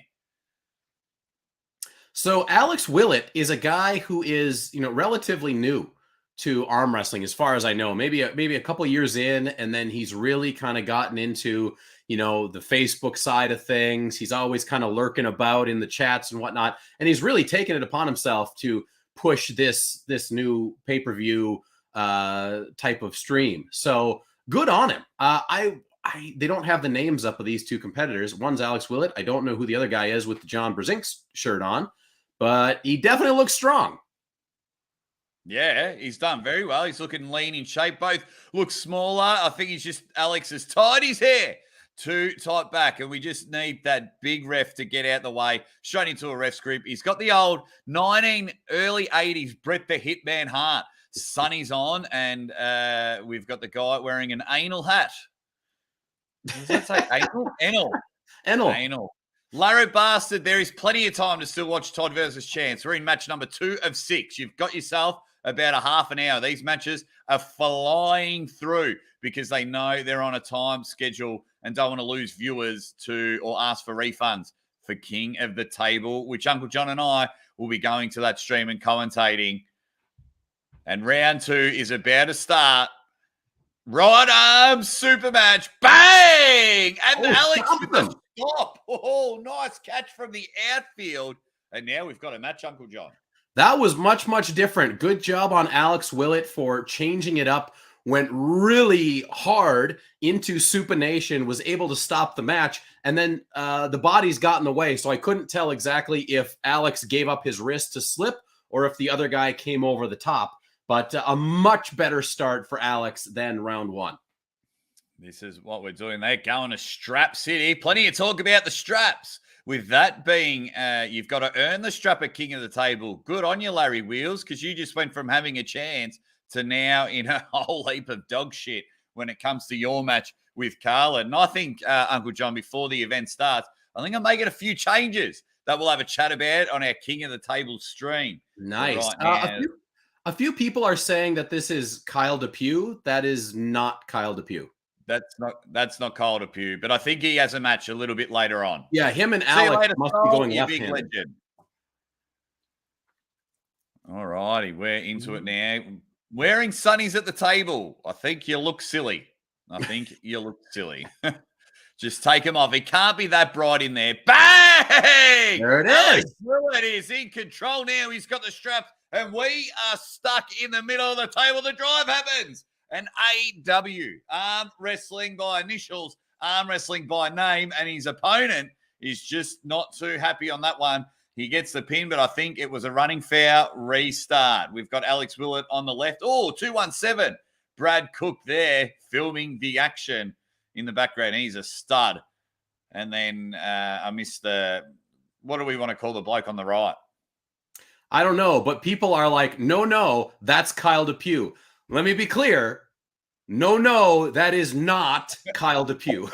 So Alex Willett is a guy who is, relatively new to arm wrestling, as far as I know. Maybe a couple years in, and then he's really kind of gotten into, the Facebook side of things. He's always kind of lurking about in the chats and whatnot, and he's really taken it upon himself to push this new pay-per-view type of stream. So good on him. They don't have the names up of these two competitors. One's Alex Willett. I don't know who the other guy is with the John Brasink shirt on, but he definitely looks strong. Yeah, he's done very well. He's looking lean in shape. Both look smaller. I think Alex has tied his hair too tight back, and we just need that big ref to get out the way, straight into a ref's grip. He's got the old early 80s Bret the Hitman Hart. Sonny's on, and we've got the guy wearing an anal hat. Does that say anal? Anal. Larry Bastard, there is plenty of time to still watch Todd versus Chance. We're in match number 2 of 6. You've got yourself about a half an hour. These matches are flying through because they know they're on a time schedule and don't want to lose viewers or ask for refunds for King of the Table, which Uncle John and I will be going to that stream and commentating. And round 2 is about to start. Right arm Supermatch. Bang! And Alex with the stop. Oh, nice catch from the outfield. And now we've got a match, Uncle John. That was much, much different. Good job on Alex Willett for changing it up. Went really hard into Supination, was able to stop the match, and then the bodies got in the way, so I couldn't tell exactly if Alex gave up his wrist to slip or if the other guy came over the top. But a much better start for Alex than round 1. This is what we're doing. They're going to Strap City. Plenty of talk about the straps. With that being, you've got to earn the strap at King of the Table. Good on you, Larry Wheels, because you just went from having a chance to now in a whole heap of dog shit when it comes to your match with Carla. And I think, Uncle John, before the event starts, I think I'm making a few changes that we'll have a chat about on our King of the Table stream. Nice. A few people are saying that this is Kyle DePew. That is not Kyle DePew. That's not Kyle DePew, but I think he has a match a little bit later on. Yeah, him and Alex must be going left-handed. All righty, we're into it now. Wearing sunnies at the table. I think you look silly. Just take him off. He can't be that bright in there. Bang! There it is. Willett is in control now. He's got the straps, and we are stuck in the middle of the table. The drive happens. An AW, arm wrestling by initials, arm wrestling by name, and his opponent is just not too happy on that one. He gets the pin, but I think it was a running foul restart. We've got Alex Willett on the left. Oh, 217. Brad Cook there filming the action in the background. He's a stud. And then I missed what do we want to call the bloke on the right? I don't know, but people are like, no, that's Kyle DePew. Let me be clear. No, that is not Kyle DePew.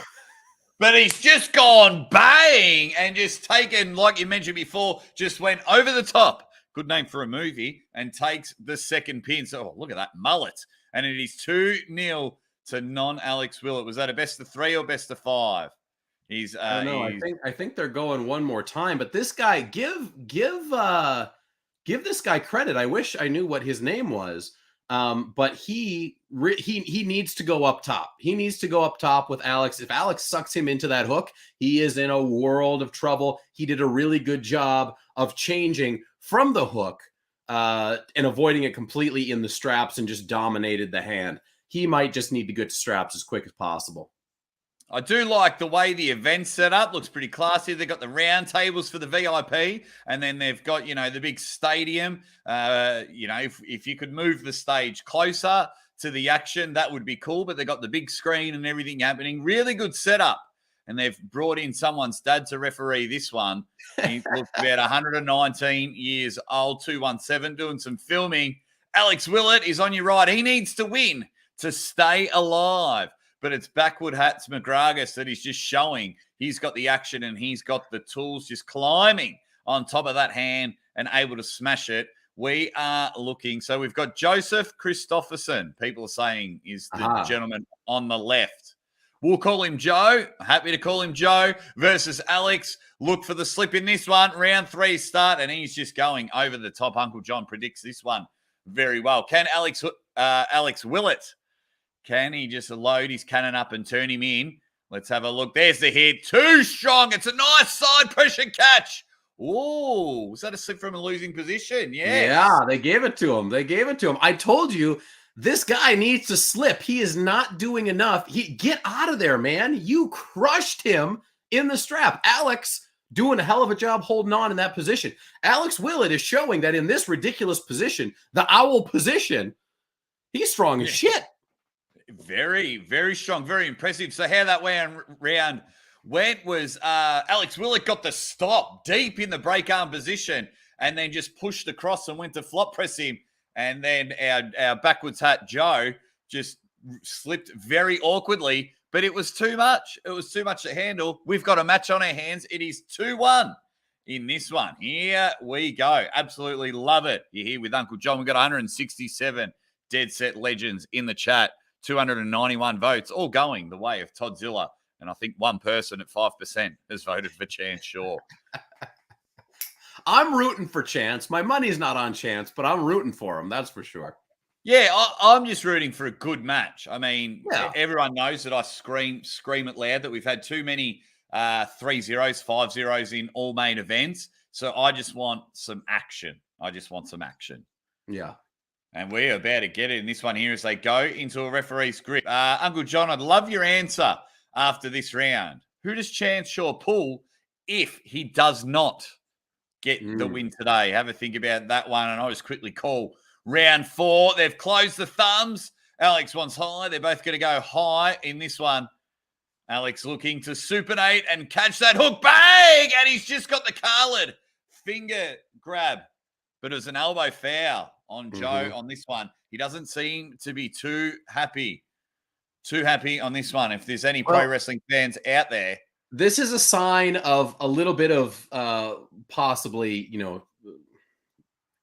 But he's just gone bang and just taken, like you mentioned before, just went over the top. Good name for a movie, and takes the second pin. So look at that mullet. And it is 2-0 to non-Alex Willett. Was that a best of 3 or best of 5? He's I don't know. I think they're going one more time. But this guy, give this guy credit. I wish I knew what his name was. But he needs to go up top. He needs to go up top with Alex. If Alex sucks him into that hook, he is in a world of trouble. He did a really good job of changing from the hook and avoiding it completely in the straps and just dominated the hand. He might just need to get to straps as quick as possible. I do like the way the event's set up. Looks pretty classy. They've got the round tables for the VIP, and then they've got, the big stadium. If you could move the stage closer to the action, that would be cool. But they've got the big screen and everything happening. Really good setup. And they've brought in someone's dad to referee this one. He looks about 119 years old, 217, doing some filming. Alex Willett is on your right. He needs to win to stay alive. But it's backward hats McGragus that he's just showing. He's got the action and he's got the tools, just climbing on top of that hand and able to smash it. We are looking. So we've got Joseph Christopherson, people are saying is the gentleman on the left. We'll call him Joe. Happy to call him Joe versus Alex. Look for the slip in this one. Round 3 start, and he's just going over the top. Uncle John predicts this one very well. Can Alex Willett, can he just load his cannon up and turn him in? Let's have a look. There's the hit. Too strong. It's a nice side pressure catch. Oh, was that a slip from a losing position? Yes. Yeah, they gave it to him. I told you, this guy needs to slip. He is not doing enough. Get out of there, man. You crushed him in the strap. Alex doing a hell of a job holding on in that position. Alex Willett is showing that in this ridiculous position, the owl position, he's strong as shit. Very, very strong, very impressive. So how that round went was Alex Willett got the stop deep in the break arm position and then just pushed across and went to flop press him. And then our backwards hat Joe just slipped very awkwardly, but it was too much. It was too much to handle. We've got a match on our hands. It is 2-1 in this one. Here we go. Absolutely love it. You're here with Uncle John. We've got 167 dead set legends in the chat. 291 votes, all going the way of Toddzilla. And I think one person at 5% has voted for Chance Shaw. I'm rooting for Chance. My money's not on Chance, but I'm rooting for him. That's for sure. Yeah, I'm just rooting for a good match. I mean, everyone knows that I scream it loud that we've had too many 3-0s, 5-0s in all main events. So I just want some action. Yeah. And we're about to get it in this one here as they go into a referee's grip. Uncle John, I'd love your answer after this round. Who does Chance Shaw pull if he does not get the win today? Have a think about that one, and I'll just quickly call round 4. They've closed the thumbs. Alex wants high. They're both going to go high in this one. Alex looking to supinate and catch that hook. Bang! And he's just got the Khaled finger grab. But it was an elbow foul on Joe on this one. He doesn't seem to be too happy on this one. If there's any pro wrestling fans out there. This is a sign of a little bit of possibly,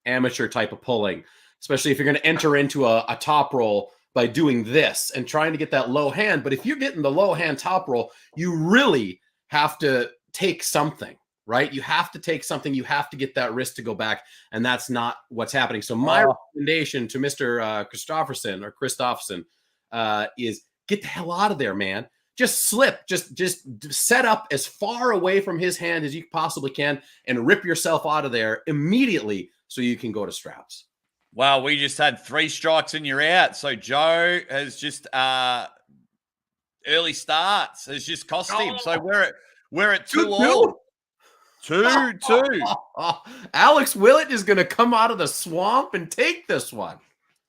amateur type of pulling, especially if you're going to enter into a top roll by doing this and trying to get that low hand. But if you're getting the low hand top roll, you really have to take something. Right? You have to take something. You have to get that wrist to go back. And that's not what's happening. So my recommendation to Mr. Christopherson is get the hell out of there, man. Just slip. Just set up as far away from his hand as you possibly can and rip yourself out of there immediately so you can go to straps. Wow, we just had 3 strikes and you're out. So Joe has just early starts has just cost him. So we're at 2-2. 2-2. Alex Willett is going to come out of the swamp and take this one.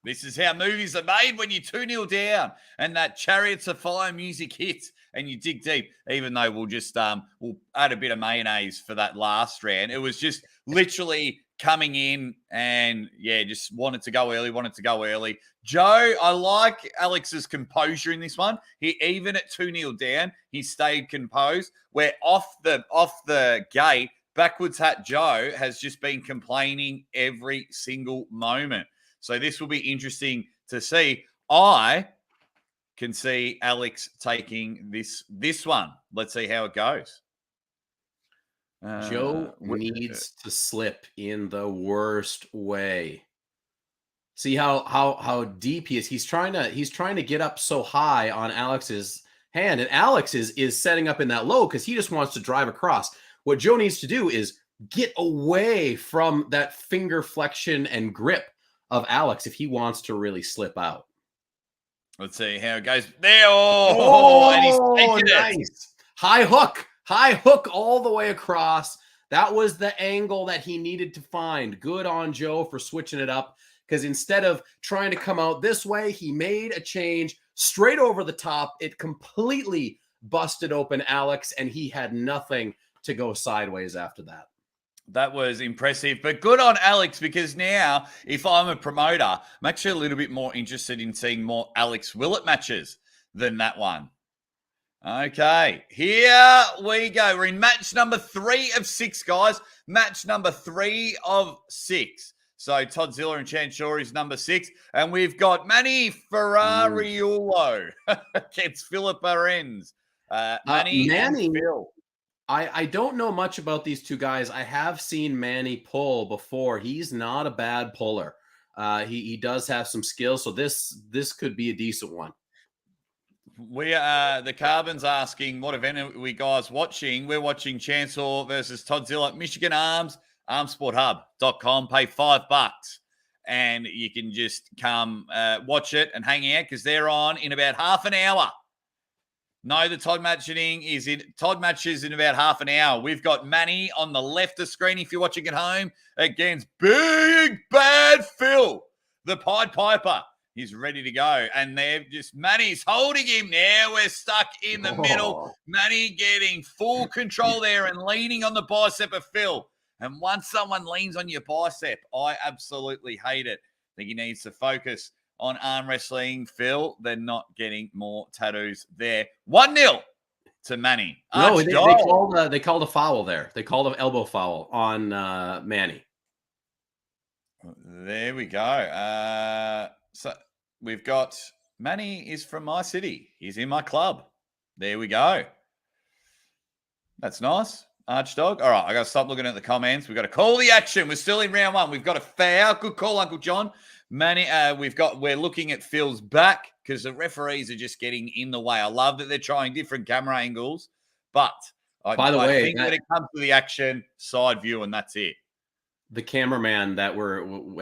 This is how movies are made when you're 2-0 down and that Chariots of Fire music hits and you dig deep, even though we'll just we'll add a bit of mayonnaise for that last round. It was just literally coming in and, just wanted to go early. Joe, I like Alex's composure in this one. Even at 2-0 down, he stayed composed. Where off the gate, backwards hat Joe has just been complaining every single moment. So this will be interesting to see. I can see Alex taking this one. Let's see how it goes. Joe needs to slip in the worst way. See how deep he is. He's trying to get up so high on Alex's hand, and Alex is setting up in that low because he just wants to drive across. What Joe needs to do is get away from that finger flexion and grip of Alex if he wants to really slip out. Let's see how it goes. There. Oh, and he's taking nice. it. High hook all the way across. That was the angle that he needed to find. Good on Joe for switching it up, because instead of trying to come out this way, he made a change straight over the top. It completely busted open Alex, and he had nothing to go sideways after that. That was impressive, but good on Alex, because now, if I'm a promoter, I'm actually a little bit more interested in seeing more Alex Willett matches than that one. Okay, here we go. We're in match number 3 of 6, guys. Match number 3 of 6. So Toddzilla and Chanshaw is number 6. And we've got Manny Ferrariulo against Philip Arends. Manny and Phil. I don't know much about these two guys. I have seen Manny pull before. He's not a bad puller. He does have some skills, so this could be a decent one. We the Carbon's asking, what event are we guys watching? We're watching Chancellor versus Toddzilla, Michigan Arms, armsporthub.com. Pay $5 and you can just come watch it and hang out, because they're on in about half an hour. No, the Todd match is in about half an hour. We've got Manny on the left of the screen, if you're watching at home, against Big Bad Phil, the Pied Piper. He's ready to go. And Manny's holding him now. We're stuck in the middle. Manny getting full control there and leaning on the bicep of Phil. And once someone leans on your bicep, I absolutely hate it. I think he needs to focus on arm wrestling. Phil, they're not getting more tattoos there. 1-0 to Manny. No, they called a foul there. They called an elbow foul on Manny. There we go. So we've got Manny is from my city. He's in my club. There we go. That's nice. Archdog. All right, I got to stop looking at the comments. We've got to call the action. We're still in round 1. We've got a foul. Good call, Uncle John. Manny, we're looking at Phil's back, because the referees are just getting in the way. I love that they're trying different camera angles, but I think when it comes to the action, side view, and that's it. The cameraman that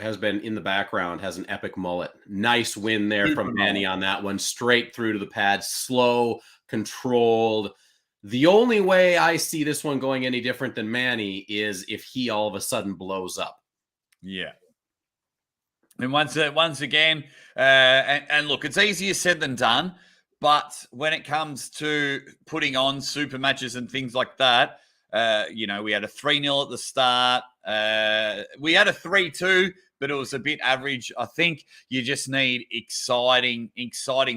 has been in the background has an epic mullet. Nice win there from Manny on that one. Straight through to the pad. Slow, controlled. The only way I see this one going any different than Manny is if he all of a sudden blows up. Yeah. And once again, and look, it's easier said than done. But when it comes to putting on super matches and things like that, we had a 3-0 at the start. We had a 3-2, but it was a bit average. I think you just need exciting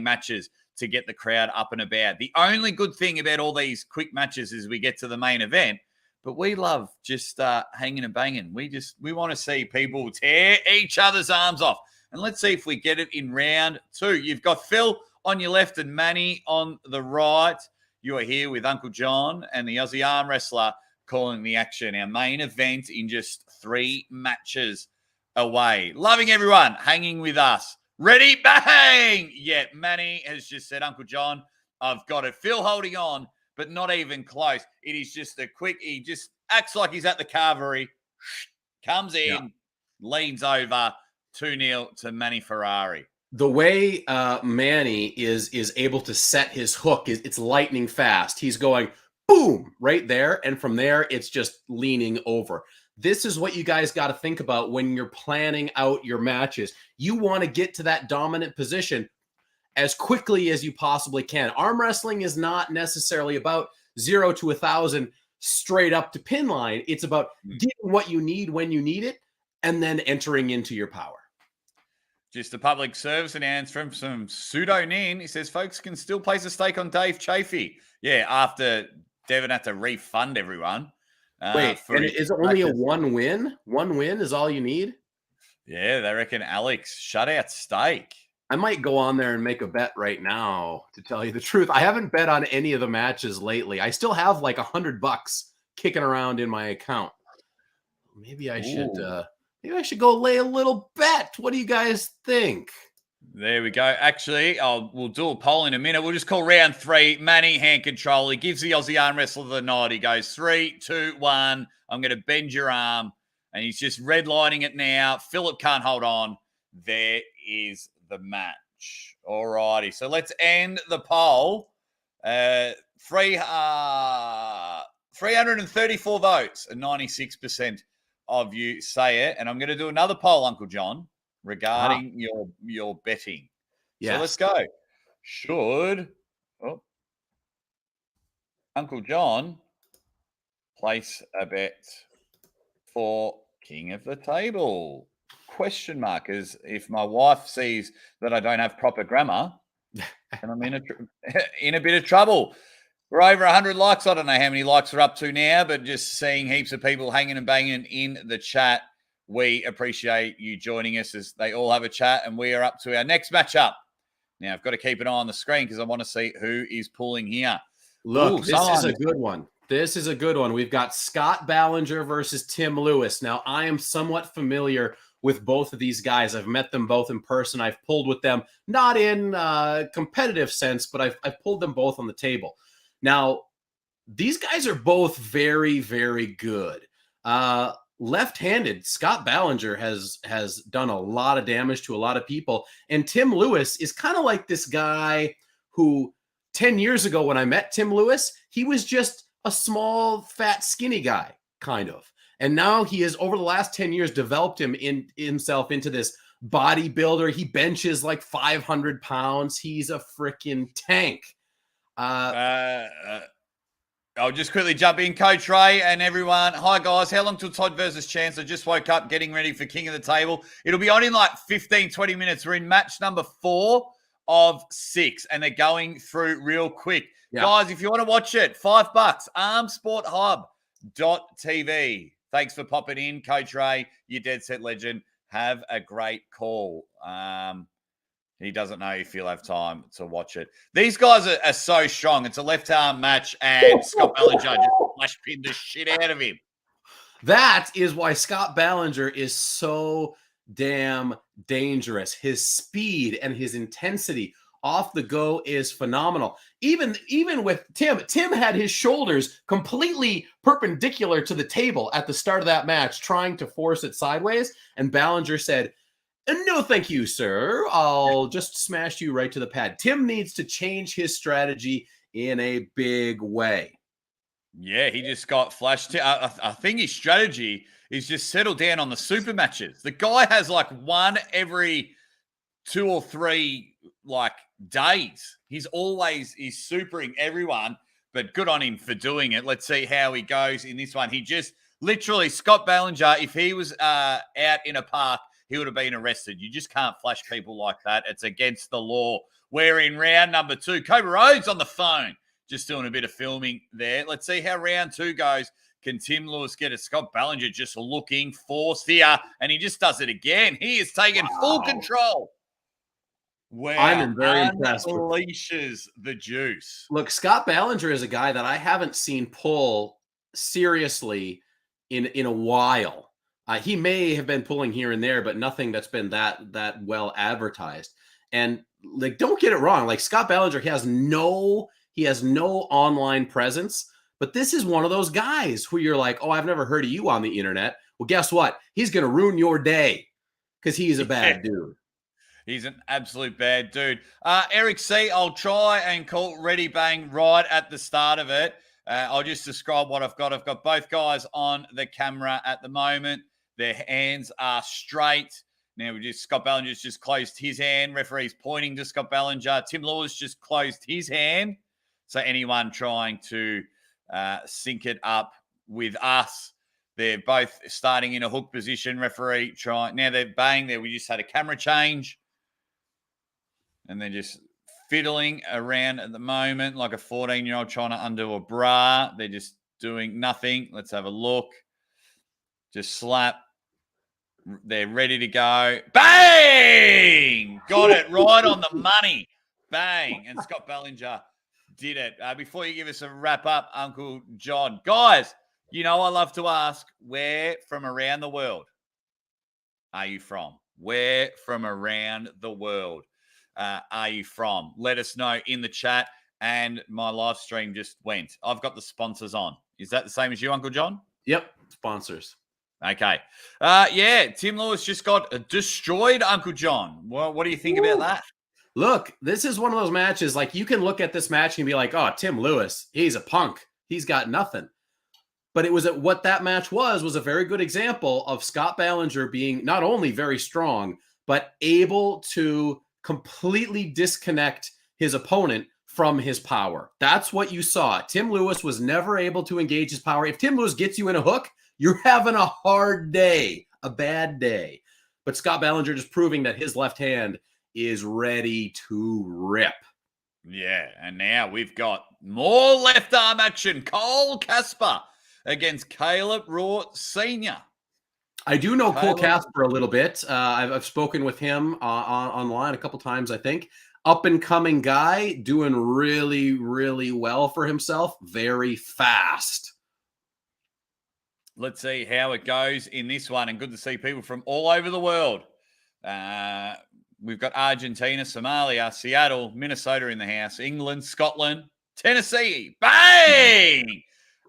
matches to get the crowd up and about. The only good thing about all these quick matches is we get to the main event, but we love just hanging and banging. We want to see people tear each other's arms off. And let's see if we get it in round 2. You've got Phil on your left and Manny on the right. You are here with Uncle John and the Aussie arm wrestler calling the action. Our main event in just 3 matches away. Loving everyone hanging with us. Ready? Bang! Yeah, Manny has just said, Uncle John, I've got it. Phil holding on, but not even close. It is just a quick, he just acts like he's at the Carvery, comes in, leans over, 2-0 to Manny Ferrari. The way Manny is able to set his hook, it's lightning fast. He's going, boom, right there. And from there, it's just leaning over. This is what you guys got to think about when you're planning out your matches. You want to get to that dominant position as quickly as you possibly can. Arm wrestling is not necessarily about 0 to 1,000 straight up to pin line. It's about getting what you need when you need it and then entering into your power. Just a public service announcement from Pseudo Nin. He says, folks can still place a stake on Dave Chafee. Yeah, after Devin had to refund everyone. Wait, and is it only a 1 win? 1 win is all you need? Yeah, they reckon Alex shutout stake. I might go on there and make a bet right now, to tell you the truth. I haven't bet on any of the matches lately. I still have like $100 kicking around in my account. Maybe I should go lay a little bet. What do you guys think? There we go. Actually, we'll do a poll in a minute. We'll just call round 3. Manny, hand control. He gives the Aussie arm wrestler the nod. He goes 3, 2, 1. I'm going to bend your arm. And he's just redlining it now. Philip can't hold on. There is the match. All righty. So let's end the poll. 334 votes and 96% of you say it. And I'm going to do another poll, Uncle John, regarding your betting. Yes. So let's go. Should Uncle John place a bet for King of the Table? Question mark. Is if my wife sees that I don't have proper grammar, and I'm in a bit of trouble. We're over 100 likes. I don't know how many likes we're up to now, but just seeing heaps of people hanging and banging in the chat. We appreciate you joining us as they all have a chat, and we are up to our next matchup. Now, I've got to keep an eye on the screen because I want to see who is pulling here. Look, this is a good one. This is a good one. We've got Scott Ballinger versus Tim Lewis. Now, I am somewhat familiar with both of these guys. I've met them both in person. I've pulled with them, not in competitive sense, but I've pulled them both on the table. Now, these guys are both very, very good. Left-handed, Scott Ballinger has done a lot of damage to a lot of people. And Tim Lewis is kind of like this guy who 10 years ago when I met Tim Lewis, he was just a small, fat, skinny guy, kind of. And now he has, over the last 10 years, developed himself into this bodybuilder. He benches like 500 pounds. He's a freaking tank. I'll just quickly jump in, Coach Ray and everyone. Hi, guys. How long till Todd versus Chance? I just woke up getting ready for King of the Table. It'll be on in like 15, 20 minutes. We're in match number 4 of 6, and they're going through real quick. Yeah. Guys, if you want to watch it, $5, armsporthub.tv. Thanks for popping in, Coach Ray. You dead set legend. Have a great call. He doesn't know if he'll have time to watch it. These guys are so strong. It's a left-arm match, and Scott Ballinger just flash pinned the shit out of him. That is why Scott Ballinger is so damn dangerous. His speed and his intensity off the go is phenomenal. Even with Tim had his shoulders completely perpendicular to the table at the start of that match, trying to force it sideways, and Ballinger said, "No, thank you, sir. I'll just smash you right to the pad." Tim needs to change his strategy in a big way. Yeah, he just got flashed. I think his strategy is just settle down on the super matches. The guy has like one every 2 or 3 like days. He's supering everyone, but good on him for doing it. Let's see how he goes in this one. He just literally, Scott Ballinger, if he was out in a park, he would have been arrested. You just can't flash people like that. It's against the law. We're in round number 2. Cobra Rhodes on the phone, just doing a bit of filming there. Let's see how round 2 goes. Can Tim Lewis get it? Scott Ballinger just looking forced here, and he just does it again. He is taking full control. Wow. I'm very impressed. Unleashes the juice. Look, Scott Ballinger is a guy that I haven't seen pull seriously in a while. He may have been pulling here and there, but nothing that's been that well advertised. And like, don't get it wrong. Like, Scott Ballinger, he has no online presence, but this is one of those guys who you're like, oh, I've never heard of you on the internet. Well, guess what? He's going to ruin your day because he's a bad dude. He's an absolute bad dude. Eric C., I'll try and call Ready Bang right at the start of it. I'll just describe what I've got. I've got both guys on the camera at the moment. Their hands are straight. Now, Scott Ballinger's just closed his hand. Referee's pointing to Scott Ballinger. Tim Lewis just closed his hand. So anyone trying to sync it up with us, they're both starting in a hook position. Referee trying. Now they're bang there. We just had a camera change. And they're just fiddling around at the moment like a 14-year-old trying to undo a bra. They're just doing nothing. Let's have a look. Just slap. They're ready to go. Bang! Got it right on the money. Bang. And Scott Ballinger did it. Before you give us a wrap-up, Uncle John. Guys, you know I love to ask, where from around the world are you from? Where from around the world are you from? Let us know in the chat. And my live stream just went. I've got the sponsors on. Is that the same as you, Uncle John? Yep, sponsors. Okay. Yeah, Tim Lewis just got destroyed, Uncle John. What do you think about that? Look, this is one of those matches, like, you can look at this match and be like, oh, Tim Lewis, he's a punk. He's got nothing. But it was what that match was a very good example of Scott Ballinger being not only very strong, but able to completely disconnect his opponent from his power. That's what you saw. Tim Lewis was never able to engage his power. If Tim Lewis gets you in a hook, you're having a hard day, a bad day. But Scott Ballinger just proving that his left hand is ready to rip. Yeah, and now we've got more left arm action. Cole Casper against Caleb Raw Sr. I do know Cole Casper a little bit. I've spoken with him online a couple times, I think. Up and coming guy, doing really, really well for himself. Very fast. Let's see how it goes in this one. And good to see people from all over the world. We've got Argentina, Somalia, Seattle, Minnesota in the house, England, Scotland, Tennessee. Bang!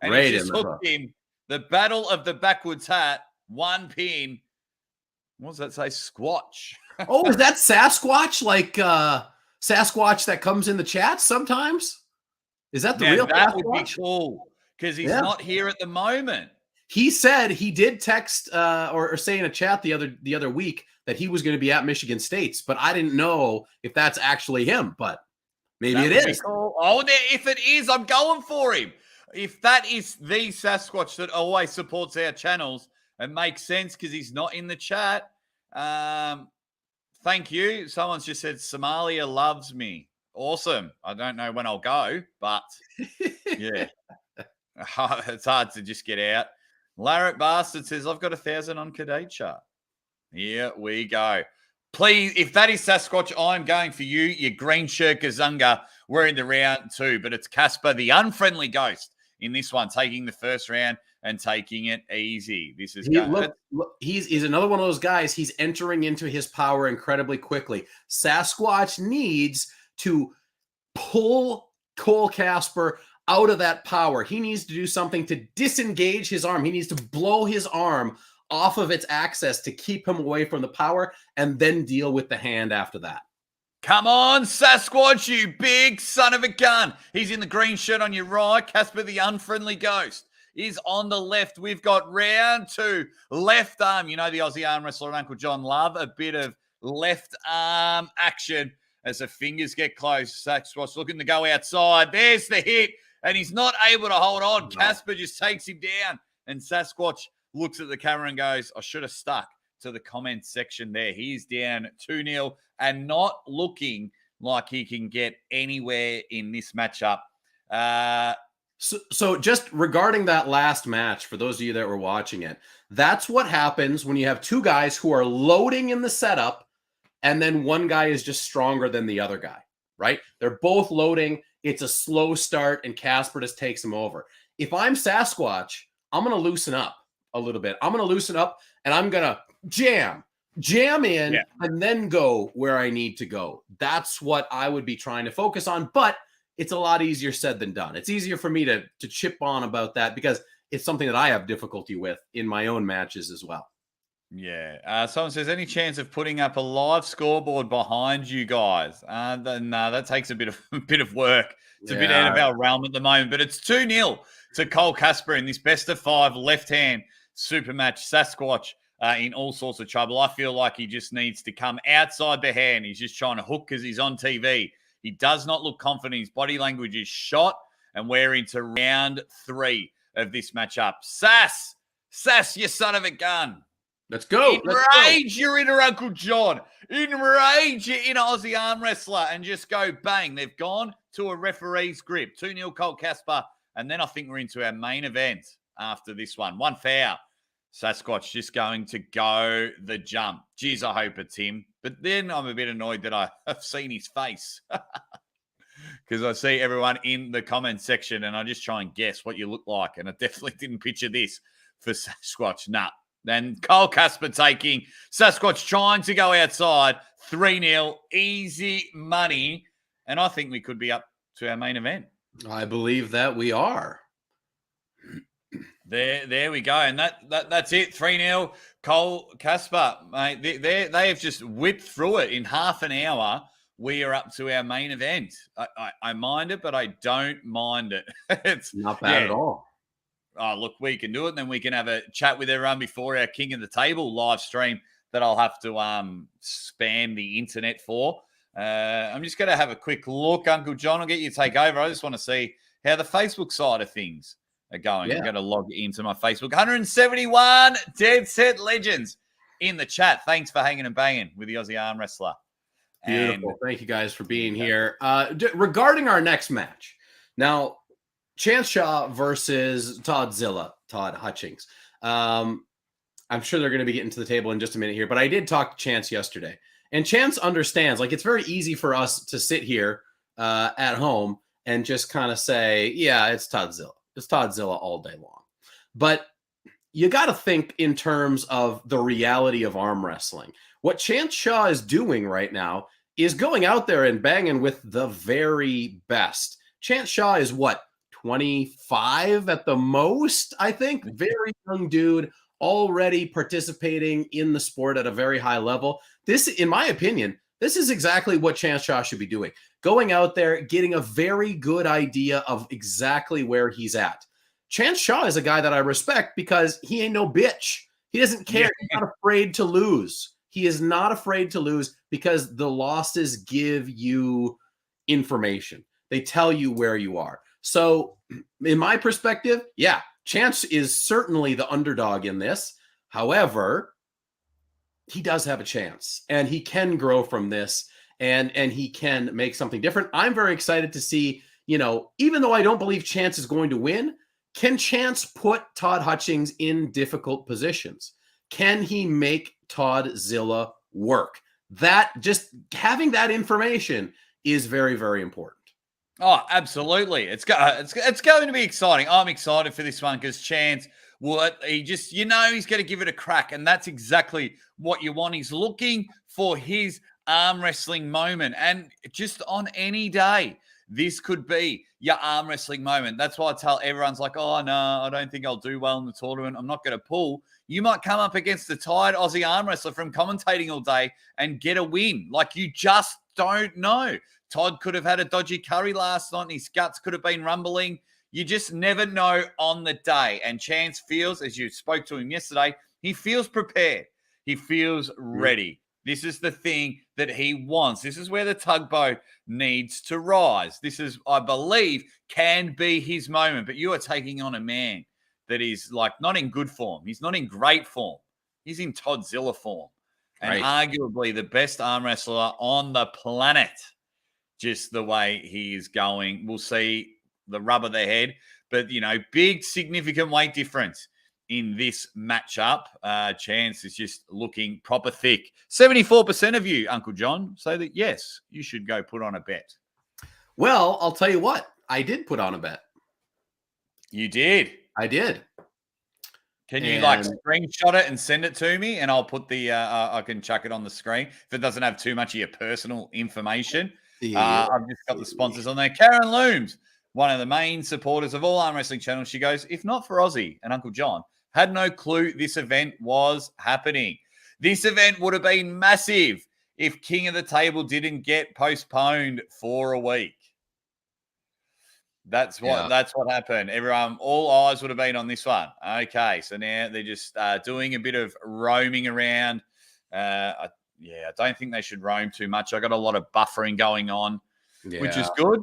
And Right, he just hooked him. The battle of the backwards hat. One pin. What does that say? Squatch. Oh, is that Sasquatch? Like Sasquatch that comes in the chat sometimes? Is that the real that Sasquatch? Would be cool because he's not here at the moment. He said he did text or say in a chat the other week that he was going to be at Michigan State's, but I didn't know if that's actually him, but maybe it is. Cool. Oh, if it is, I'm going for him. If that is the Sasquatch that always supports our channels, it makes sense because he's not in the chat. Thank you. Someone's just said Somalia loves me. Awesome. I don't know when I'll go, but yeah. It's hard to just get out. Larrick Bastard says, I've got 1,000 on Kadecha. Here we go. Please, if that is Sasquatch, I'm going for you. Your green shirt Gazunga. We're in the round 2, but it's Casper, the unfriendly ghost, in this one, taking the first round and taking it easy. This is he's another one of those guys. He's entering into his power incredibly quickly. Sasquatch needs to pull Cole Casper out of that power. He needs to do something to disengage his arm. He needs to blow his arm off of its axis to keep him away from the power and then deal with the hand after that. Come on, Sasquatch, you big son of a gun. He's in the green shirt on your right. Casper, the unfriendly ghost, is on the left. We've got round 2. Left arm. You know the Aussie arm wrestler Uncle John love a bit of left arm action as the fingers get close. Sasquatch looking to go outside. There's the hit, and he's not able to hold on. No. Casper just takes him down, and Sasquatch looks at the camera and goes, I should have stuck to the comment section there. He's down 2-0 and not looking like he can get anywhere in this matchup. So just regarding that last match, for those of you that were watching it, that's what happens when you have two guys who are loading in the setup and then one guy is just stronger than the other guy, right? They're both loading. It's a slow start and Casper just takes him over. If I'm Sasquatch, I'm going to loosen up a little bit. I'm going to loosen up and I'm going to jam in and then go where I need to go. That's what I would be trying to focus on, but it's a lot easier said than done. It's easier for me to chip on about that because it's something that I have difficulty with in my own matches as well. Yeah. Someone says, any chance of putting up a live scoreboard behind you guys? No, that takes a bit of work. It's a bit out of our realm at the moment, but it's 2-0 to Cole Casper in this best of 5 left-hand super match. Sasquatch in all sorts of trouble. I feel like he just needs to come outside the hand. He's just trying to hook because he's on TV. He does not look confident. His body language is shot, and we're into round 3 of this matchup. Sass, you son of a gun. Let's go. In rage, you're in her Uncle John. In rage, you're in Aussie arm wrestler, and just go bang. They've gone to a referee's grip. 2-0 Colt Casper, and then I think we're into our main event after this one. 1 foul. Sasquatch just going to go the jump. Geez, I hope it's him. But then I'm a bit annoyed that I have seen his face because I see everyone in the comment section and I just try and guess what you look like. And I definitely didn't picture this for Sasquatch. Nah. Then Cole Casper taking Sasquatch trying to go outside. 3-0. Easy money. And I think we could be up to our main event. I believe that we are. There we go. And that's it. 3-0. Cole Casper, mate. They have just whipped through it in half an hour. we are up to our main event. I mind it, but I don't mind it. It's not bad at all. Oh, look, we can do it. And then we can have a chat with everyone before our King of the Table live stream that I'll have to spam the internet for. I'm just going to have a quick look. Uncle John, I'll get you to take over. I just want to see how the Facebook side of things are going. I'm going to log into my Facebook. 171 Dead Set Legends in the chat. Thanks for hanging and banging with the Aussie Arm Wrestler. Beautiful. Thank you guys for being here. Regarding our next match. Now, Chance Shaw versus Toddzilla, Todd Hutchings. I'm sure they're going to be getting to the table in just a minute here, but I did talk to Chance yesterday. And Chance understands, like, it's very easy for us to sit here at home and just kind of say, yeah, it's Toddzilla. It's Toddzilla all day long. But you got to think in terms of the reality of arm wrestling. What Chance Shaw is doing right now is going out there and banging with the very best. Chance Shaw is what, 25 at the most, I think. Very young dude, already participating in the sport at a very high level. This, in my opinion, this is exactly what Chance Shaw should be doing. Going out there, getting a very good idea of exactly where he's at. Chance Shaw is a guy that I respect because he ain't no bitch. He doesn't care. He's not afraid to lose. He is not afraid to lose because the losses give you information. They tell you where you are. So in my perspective, yeah, Chance is certainly the underdog in this. However, he does have a chance and he can grow from this and he can make something different. I'm very excited to see, you know, even though I don't believe Chance is going to win, can Chance put Todd Hutchings in difficult positions? Can he make Toddzilla work? That, just having that information is very, very important. Oh, absolutely. It's going to be exciting. I'm excited for this one because Chance, he just, you know, he's going to give it a crack. And that's exactly what you want. He's looking for his arm wrestling moment. And just on any day, this could be your arm wrestling moment. That's why I tell everyone's like, oh, no, I don't think I'll do well in the tournament. I'm not going to pull. You might come up against the tired Aussie arm wrestler from commentating all day and get a win. Like, you just don't know. Todd could have had a dodgy curry last night and his guts could have been rumbling. You just never know on the day. And Chance feels, as you spoke to him yesterday, he feels prepared. He feels ready. This is the thing that he wants. This is where the Tugboat needs to rise. This is, I believe, can be his moment. But you are taking on a man that is like not in good form. He's not in great form. He's in Toddzilla form. And arguably the best arm wrestler on the planet. Just the way he is going. We'll see the rub of the head. But, you know, big significant weight difference in this matchup. Chance is just looking proper thick. 74% of you, Uncle John, say that, yes, you should go put on a bet. Well, I'll tell you what. I did put on a bet. You did? I did. Can you like screenshot it and send it to me? And I'll put the, I can chuck it on the screen. If it doesn't have too much of your personal information. I've just got the sponsors on there. Karen Looms, one of the main supporters of all arm wrestling channels. She goes, if not for Aussie and Uncle John, had no clue this event was happening. This event would have been massive if King of the Table didn't get postponed for a week. That's what happened. Everyone, all eyes would have been on this one. Okay, so now they're just doing a bit of roaming around. I don't think they should roam too much. I got a lot of buffering going on, which is good.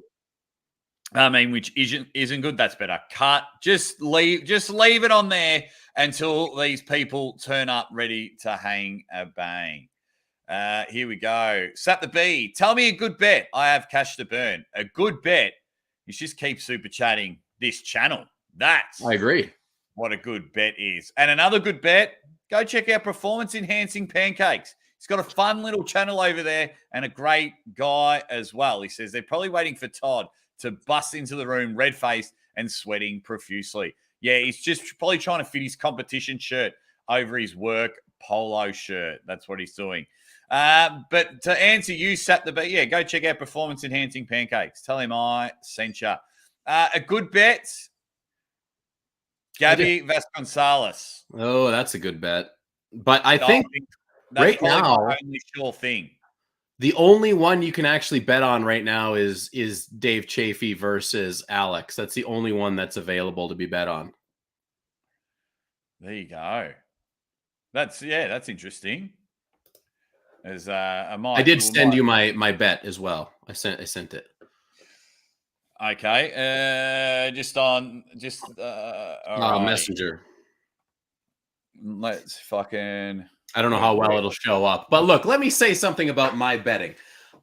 I mean, which isn't good. That's better. Cut. Just leave it on there until these people turn up ready to hang a bang. Here we go. Sat the B. Tell me a good bet. I have cash to burn. A good bet is just keep super chatting this channel. That's I agree. What a good bet is. And another good bet, go check out Performance Enhancing Pancakes. He's got a fun little channel over there and a great guy as well. He says they're probably waiting for Todd to bust into the room red-faced and sweating profusely. Yeah, he's just probably trying to fit his competition shirt over his work polo shirt. That's what he's doing. But to answer you, Sat the Bet, yeah, go check out Performance Enhancing Pancakes. Tell him I sent you. A good bet, Gabby Vasconcelos. Oh, that's a good bet. But I think that's right now, my only sure thing. The only one you can actually bet on right now is Dave Chafee versus Alex. That's the only one that's available to be bet on. There you go. That's interesting. As I did send you my bet as well. I sent it. Okay. Messenger. Let's fucking. I don't know how well it'll show up. But look, let me say something about my betting.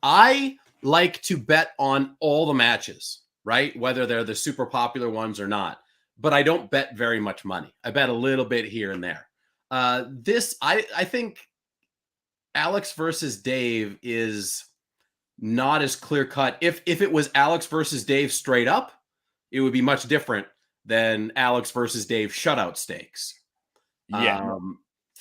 I like to bet on all the matches, right? Whether they're the super popular ones or not. But I don't bet very much money. I bet a little bit here and there. I think Alex versus Dave is not as clear cut. If it was Alex versus Dave straight up, it would be much different than Alex versus Dave shutout stakes. Yeah.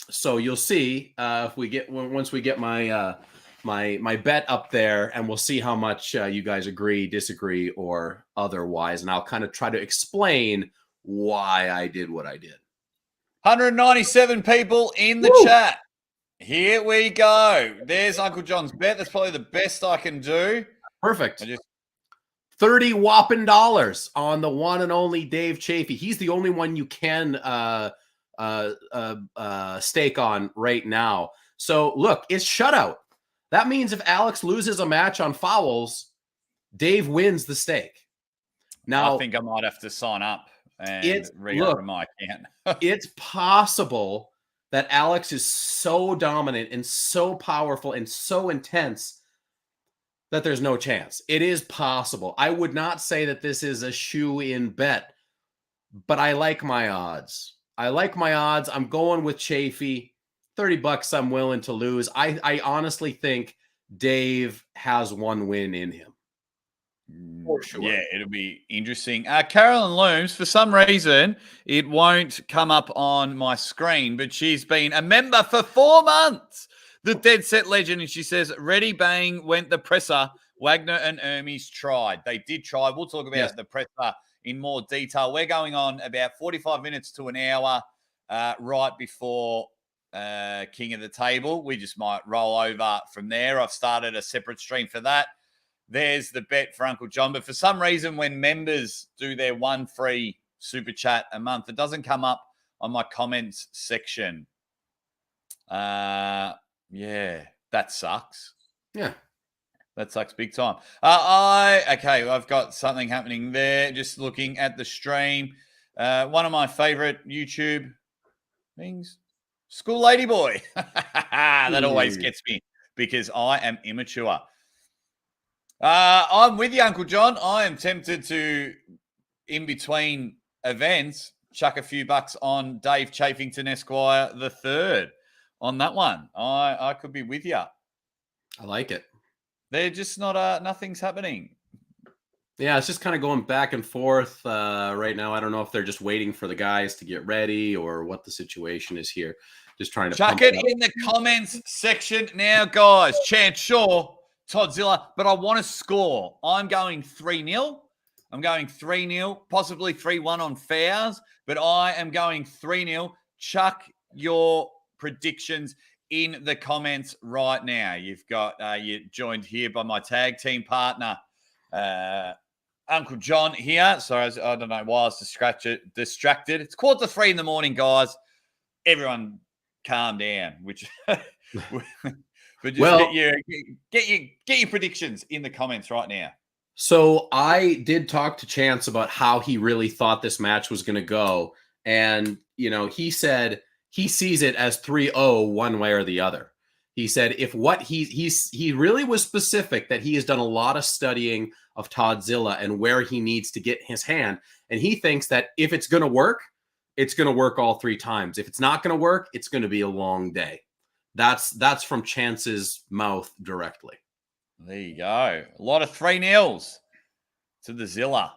So you'll see if we get once we get my my bet up there, and we'll see how much you guys agree, disagree, or otherwise, and I'll kind of try to explain why I did what I did. 197 people in the chat. Here we go. There's Uncle John's bet. That's probably the best I can do. Perfect. $30 whopping on the one and only Dave Chafee. He's the only one you can stake on right now. So look, it's shutout. That means if Alex loses a match on fouls, Dave wins the stake. Now I think I might have to sign up and re-open my account. It's possible that Alex is so dominant and so powerful and so intense that there's no chance. It is possible. I would not say that this is a shoe-in bet, but I like my odds. I'm going with Chafee. $30 I'm willing to lose. I honestly think Dave has one win in him. For sure. Yeah, it'll be interesting. Carolyn Looms, for some reason, it won't come up on my screen, but she's been a member for 4 months. The Dead Set Legend, and she says, ready bang went the presser. Wagner and Hermes tried. They did try. We'll talk about the presser in more detail. We're going on about 45 minutes to an hour right before King of the Table. We just might roll over from there. I've started a separate stream for that. There's the bet for Uncle John. But for some reason, when members do their one free super chat a month, it doesn't come up on my comments section. Yeah, that sucks. Yeah. That sucks big time. I've got something happening there. Just looking at the stream. One of my favorite YouTube things, School Lady Boy. That always gets me because I am immature. I'm with you, Uncle John. I am tempted to, in between events, chuck a few bucks on Dave Chafington Esquire the third on that one. I could be with you. I like it. They're just not, nothing's happening. Yeah, it's just kind of going back and forth right now. I don't know if they're just waiting for the guys to get ready or what the situation is here. Just trying to chuck it in the comments section now, guys. Chance Shaw, Toddzilla, but I want to score. I'm going 3-0. I'm going 3-0, possibly 3-1 on fouls, but I am going 3-0. Chuck your predictions in the comments right now. You've got you're joined here by my tag team partner, Uncle John here. Sorry, I don't know why I was distracted. It's 2:45 in the morning, guys. Everyone calm down. Which, but just get your predictions in the comments right now. So I did talk to Chance about how he really thought this match was going to go, and he said he sees it as 3-0 one way or the other. He said if what he really was specific that he has done a lot of studying of Toddzilla and where he needs to get his hand, and he thinks that if it's going to work, it's going to work all 3 times. If it's not going to work, it's going to be a long day. That's from Chance's mouth directly. There you go. A lot of 3-0s to the Zilla.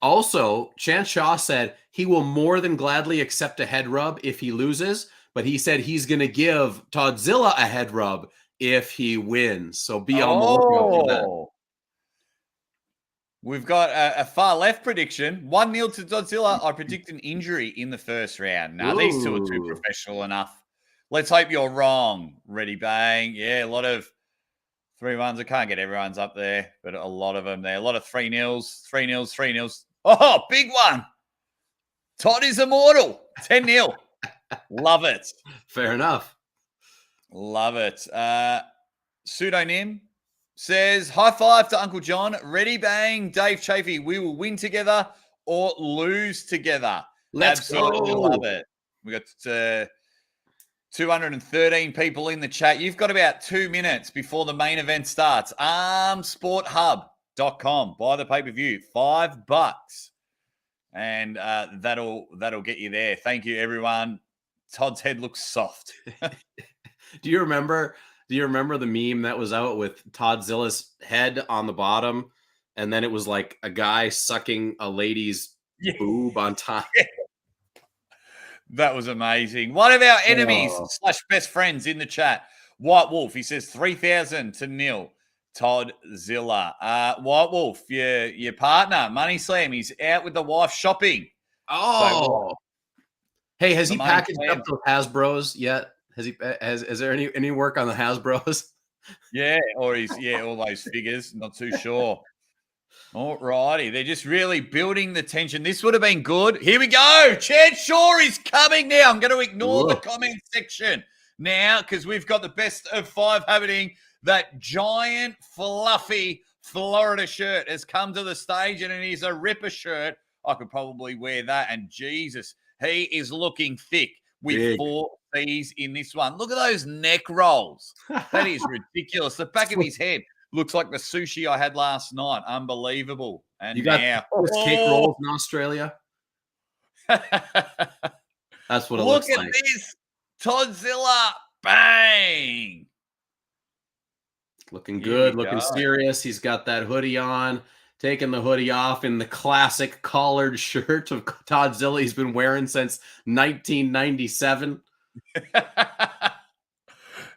Also, Chance Shaw said he will more than gladly accept a head rub if he loses, but he said he's going to give Toddzilla a head rub if he wins. So be on the lookout for that. We've got a far left prediction. 1-0 to Toddzilla. I predict an injury in the first round. Now, these two are too professional enough. Let's hope you're wrong. Ready, bang. Yeah, a lot of 3-1s. I can't get everyone's up there, but a lot of them there. A lot of 3-0s, 3-0s, 3-0s. Oh, big one. Todd is immortal. 10-0. Love it. Fair enough. Love it. Pseudonym says, high five to Uncle John. Ready, bang, Dave Chafee. We will win together or lose together. Let's Absolutely go. love it. We got 213 people in the chat. You've got about 2 minutes before the main event starts. armsporthub.com. Buy the pay-per-view. $5. And that'll get you there. Thank you, everyone. Todd's head looks soft. Do you remember the meme that was out with Toddzilla's head on the bottom, and then it was like a guy sucking a lady's boob on top? Yeah. That was amazing. One of our enemies / best friends in the chat, White Wolf, he says 3,000-0. Toddzilla. White Wolf, your partner, Money Slam, he's out with the wife shopping. Oh. Hey, has he packaged up those Hasbros yet? Is there any work on the Hasbros? Yeah, or all those figures. Not too sure. All righty. They're just really building the tension. This would have been good. Here we go. Chance Shaw is coming now. I'm going to ignore the comment section now because we've got the best of 5 happening. That giant, fluffy Florida shirt has come to the stage, and it is a ripper shirt. I could probably wear that. And Jesus, he is looking thick with 4 C's in this one. Look at those neck rolls. That is ridiculous. The back of his head looks like the sushi I had last night. Unbelievable. And you got cake rolls in Australia? That's what it looks like. Look at this. Toddzilla. Bang. Looking good, looking serious. He's got that hoodie on, taking the hoodie off in the classic collared shirt of Toddzilla he's been wearing since 1997.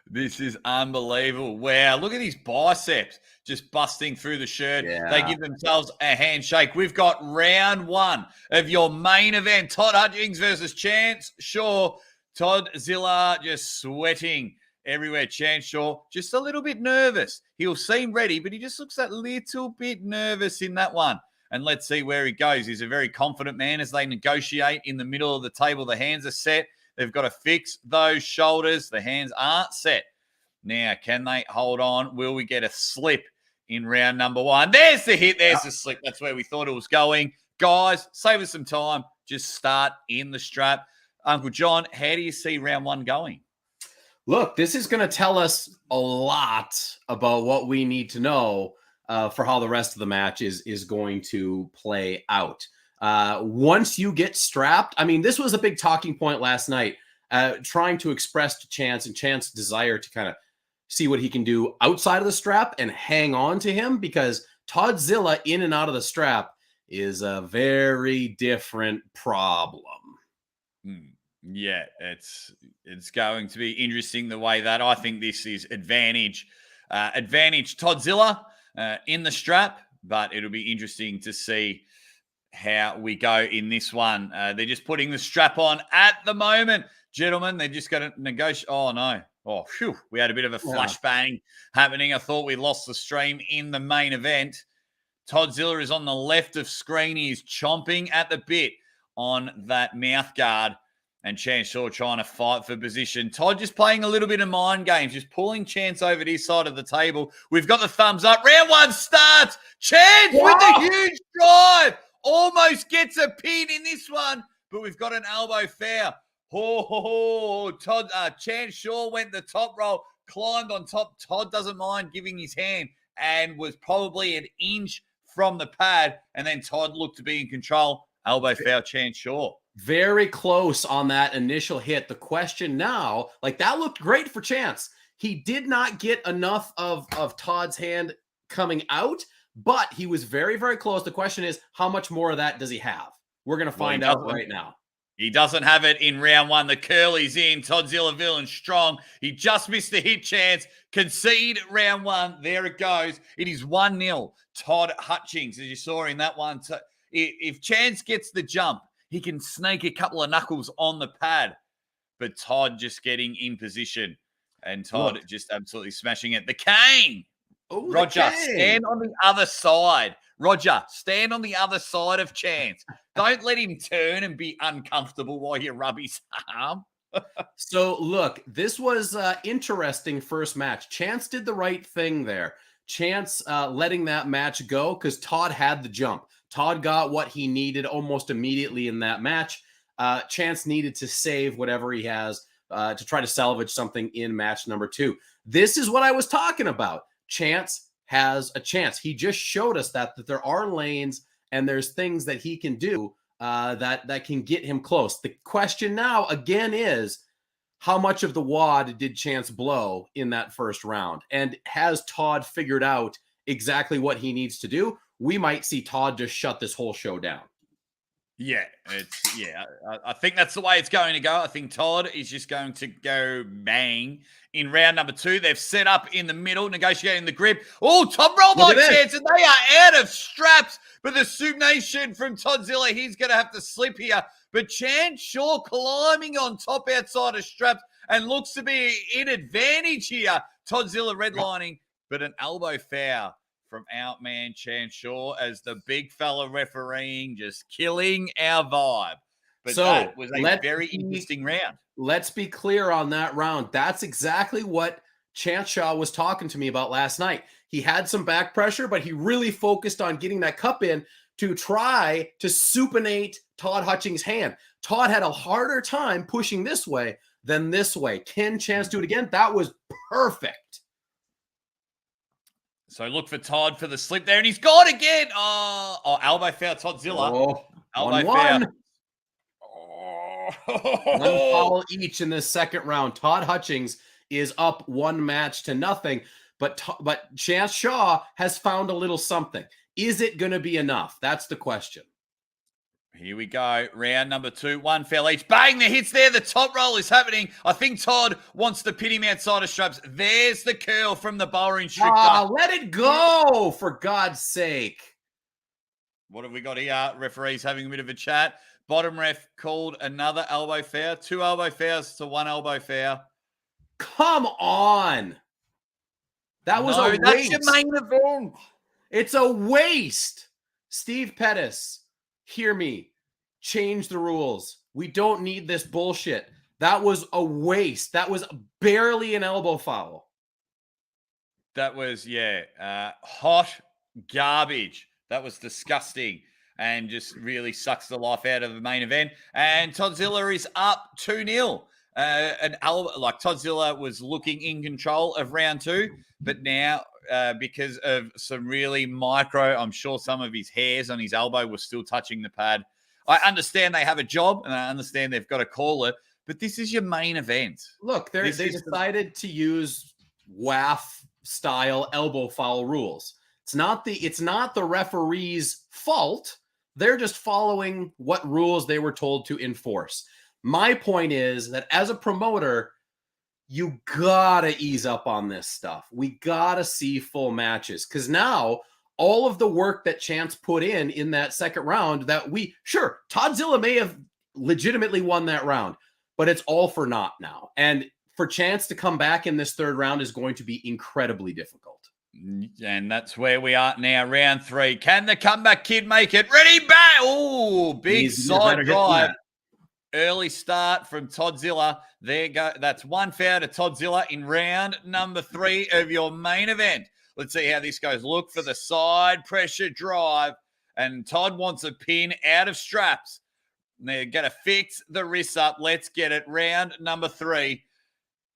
This is unbelievable. Wow, look at his biceps just busting through the shirt. Yeah. They give themselves a handshake. We've got round 1 of your main event. Todd Hutchings versus Chance Shaw. Toddzilla just sweating everywhere. Chance Shaw just a little bit nervous. He'll seem ready, but he just looks that little bit nervous in that one. And let's see where he goes. He's a very confident man as they negotiate in the middle of the table. The hands are set. They've got to fix those shoulders. The hands aren't set. Now, can they hold on? Will we get a slip in round number 1? There's the hit. There's the slip. That's where we thought it was going. Guys, save us some time. Just start in the strap. Uncle John, how do you see round 1 going? Look, this is going to tell us a lot about what we need to know for how the rest of the match is going to play out. Once you get strapped, I mean, this was a big talking point last night, trying to express to Chance and Chance's desire to kind of see what he can do outside of the strap and hang on to him, because Toddzilla in and out of the strap is a very different problem. Yeah, it's going to be interesting the way that I think this is advantage Toddzilla in the strap, but it'll be interesting to see how we go in this one. They're just putting the strap on at the moment, gentlemen. They're just going to negotiate. Oh, no. Oh, phew. We had a bit of a flashbang happening. I thought we lost the stream in the main event. Toddzilla is on the left of screen. He's chomping at the bit on that mouth guard. And Chance Shaw trying to fight for position. Todd just playing a little bit of mind games, just pulling Chance over to his side of the table. We've got the thumbs up. Round 1 starts. Chance with the huge drive. Almost gets a pin in this one, but we've got an elbow foul. Chance Shaw went the top roll, climbed on top. Todd doesn't mind giving his hand and was probably an inch from the pad. And then Todd looked to be in control. Elbow foul, Chance Shaw. Very close on that initial hit. The question now, like, that looked great for Chance. He did not get enough of Todd's hand coming out, but he was very, very close. The question is, how much more of that does he have? We're going to find out right now. He doesn't have it in round 1. The curly's in. Toddzilla villain strong. He just missed the hit chance. Concede round 1. There it goes. It is 1-0. Todd Hutchings, as you saw in that one. If Chance gets the jump, he can snake a couple of knuckles on the pad. But Todd just getting in position. And Todd just absolutely smashing it. The cane Oh, Roger, stand on the other side. Roger, stand on the other side of Chance. Don't let him turn and be uncomfortable while you rub his arm. So, look, this was interesting first match. Chance did the right thing there. Chance letting that match go because Todd had the jump. Todd got what he needed almost immediately in that match. Chance needed to save whatever he has to try to salvage something in match number 2. This is what I was talking about. Chance has a chance. He just showed us that there are lanes and there's things that he can do that can get him close. The question now again is, how much of the wad did Chance blow in that first round? And has Todd figured out exactly what he needs to do? We might see Todd just shut this whole show down. Yeah, I think that's the way it's going to go. I think Todd is just going to go bang in round number 2. They've set up in the middle, negotiating the grip. Oh, top roll by Chance, and they are out of straps. But the Soup Nation from Toddzilla, he's going to have to slip here. But Chance Shaw climbing on top outside of straps and looks to be in advantage here. Toddzilla redlining, but an elbow foul from our man Chance Shaw as the big fella refereeing, just killing our vibe. But so that was a very interesting round. Let's be clear on that round. That's exactly what Chance Shaw was talking to me about last night. He had some back pressure, but he really focused on getting that cup in to try to supinate Todd Hutchings' hand. Todd had a harder time pushing this way than this way. Can Chance do it again? That was perfect. So look for Todd for the slip there, and he's got again. Oh, elbow foul, Toddzilla. Oh, elbow foul. One foul each in this second round. Todd Hutchings is up 1-0, but Chance Shaw has found a little something. Is it going to be enough? That's the question. Here we go. Round number 2. 1 foul each. Bang, the hits there. The top roll is happening. I think Todd wants to pin him outside of straps. There's the curl from the bowler instructor. Let it go, for God's sake. What have we got here? Referees having a bit of a chat. Bottom ref called another elbow foul. 2 elbow fouls to 1 elbow foul. Come on. That was a waste. That's your main event. It's a waste. Steve Pettis, hear me. Change the rules. We don't need this bullshit. That was a waste. That was barely an elbow foul. That was, hot garbage. That was disgusting and just really sucks the life out of the main event. And Toddzilla is up 2-0. Toddzilla was looking in control of round 2, but now because of some really I'm sure some of his hairs on his elbow were still touching the pad. I understand they have a job and I understand they've got to call it, but this is your main event. Look, they decided to use WAF style elbow foul rules. It's not the referee's fault. They're just following what rules they were told to enforce. My point is that as a promoter, you gotta ease up on this stuff. We gotta see full matches because now all of the work that Chance put in that second round Toddzilla may have legitimately won that round, but it's all for naught now. And for Chance to come back in this third round is going to be incredibly difficult. And that's where we are now, round 3. Can the comeback kid make it? Ready, back! Oh, big side drive. Early start from Toddzilla. There you go. That's 1 foul to Toddzilla in round number 3 of your main event. Let's see how this goes. Look for the side pressure drive. And Todd wants a pin out of straps. They're going to fix the wrists up. Let's get it. Round number 3.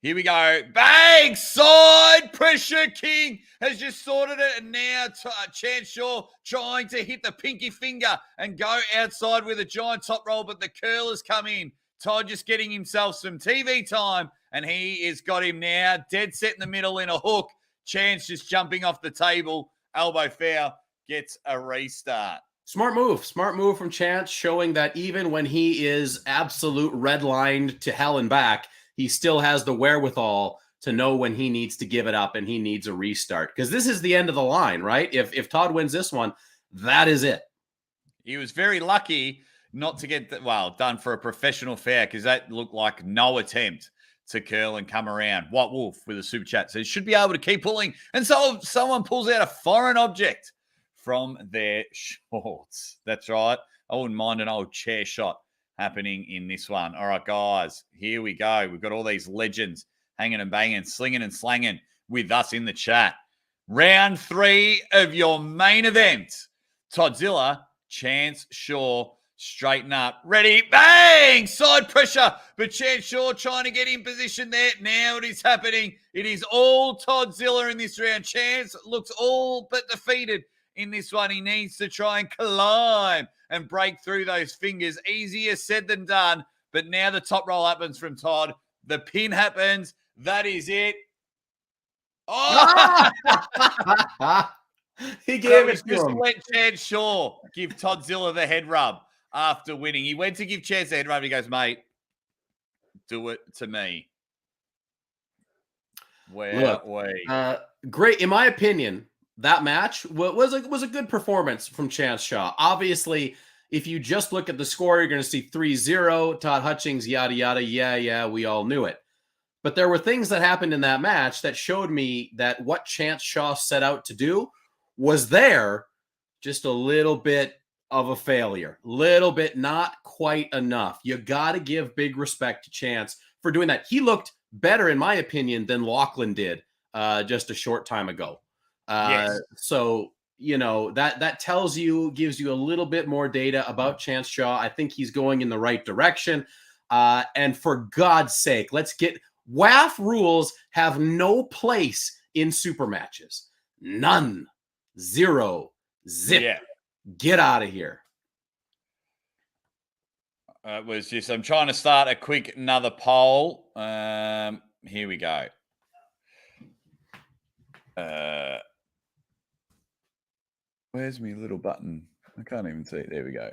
Here we go. Bang! Side pressure king has just sorted it. And now Chance Shaw trying to hit the pinky finger and go outside with a giant top roll, but the curlers come in. Todd just getting himself some TV time, and he has got him now. Dead set in the middle in a hook. Chance just jumping off the table. Elbow foul. Gets a restart. Smart move from Chance, showing that even when he is absolute redlined to hell and back, he still has the wherewithal to know when he needs to give it up and he needs a restart. Because this is the end of the line, right? If Todd wins this one, that is it. He was very lucky not to get done for a professional foul because that looked like no attempt to curl and come around. White Wolf with a super chat says, should be able to keep pulling. And so someone pulls out a foreign object from their shorts. That's right. I wouldn't mind an old chair shot happening in this one. All right, guys, here we go. We've got all these legends hanging and banging, slinging and slanging with us in the chat. Round 3 of your main event. Toddzilla, Chance Shaw, straighten up. Ready, bang! Side pressure, but Chance Shaw trying to get in position there. Now it is happening. It is all Toddzilla in this round. Chance looks all but defeated in this one. He needs to try and climb and break through those fingers. Easier said than done, but now the top roll happens from Todd. The pin happens. That is it. Oh! He gave it to just him. let Chance Shaw give Toddzilla the head rub after winning. He went to give Chance the head rub. And he goes, mate, do it to me. Where we? Great. In my opinion, that match was a good performance from Chance Shaw. Obviously, if you just look at the score, you're going to see 3-0, Todd Hutchings, yada, yada. Yeah, we all knew it. But there were things that happened in that match that showed me that what Chance Shaw set out to do was there, just a little bit of a failure. Little bit, not quite enough. You got to give big respect to Chance for doing that. He looked better, in my opinion, than Lachlan did just a short time ago. Yes. So, you know, that tells you, gives you a little bit more data about Chance Shaw. I think he's going in the right direction. And for God's sake, let's get... WAF rules have no place in super matches. None. 0. Zip. Yeah. Get out of here. It was just, I'm trying to start another poll. Here we go. Where's my little button? I can't even see it. There we go.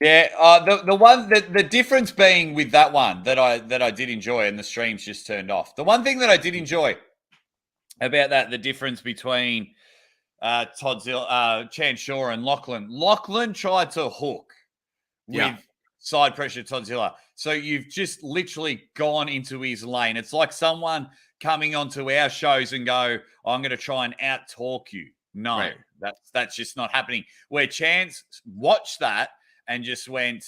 Yeah, the difference being with that one that I did enjoy, and the stream's just turned off. The one thing that I did enjoy about that, the difference between Toddzilla, Chance Shaw and Lachlan. Lachlan tried to hook with side pressure Toddzilla. So you've just literally gone into his lane. It's like someone coming onto our shows and go, I'm going to try and out-talk you. No, Right. That's just not happening. Where Chance watched that and just went,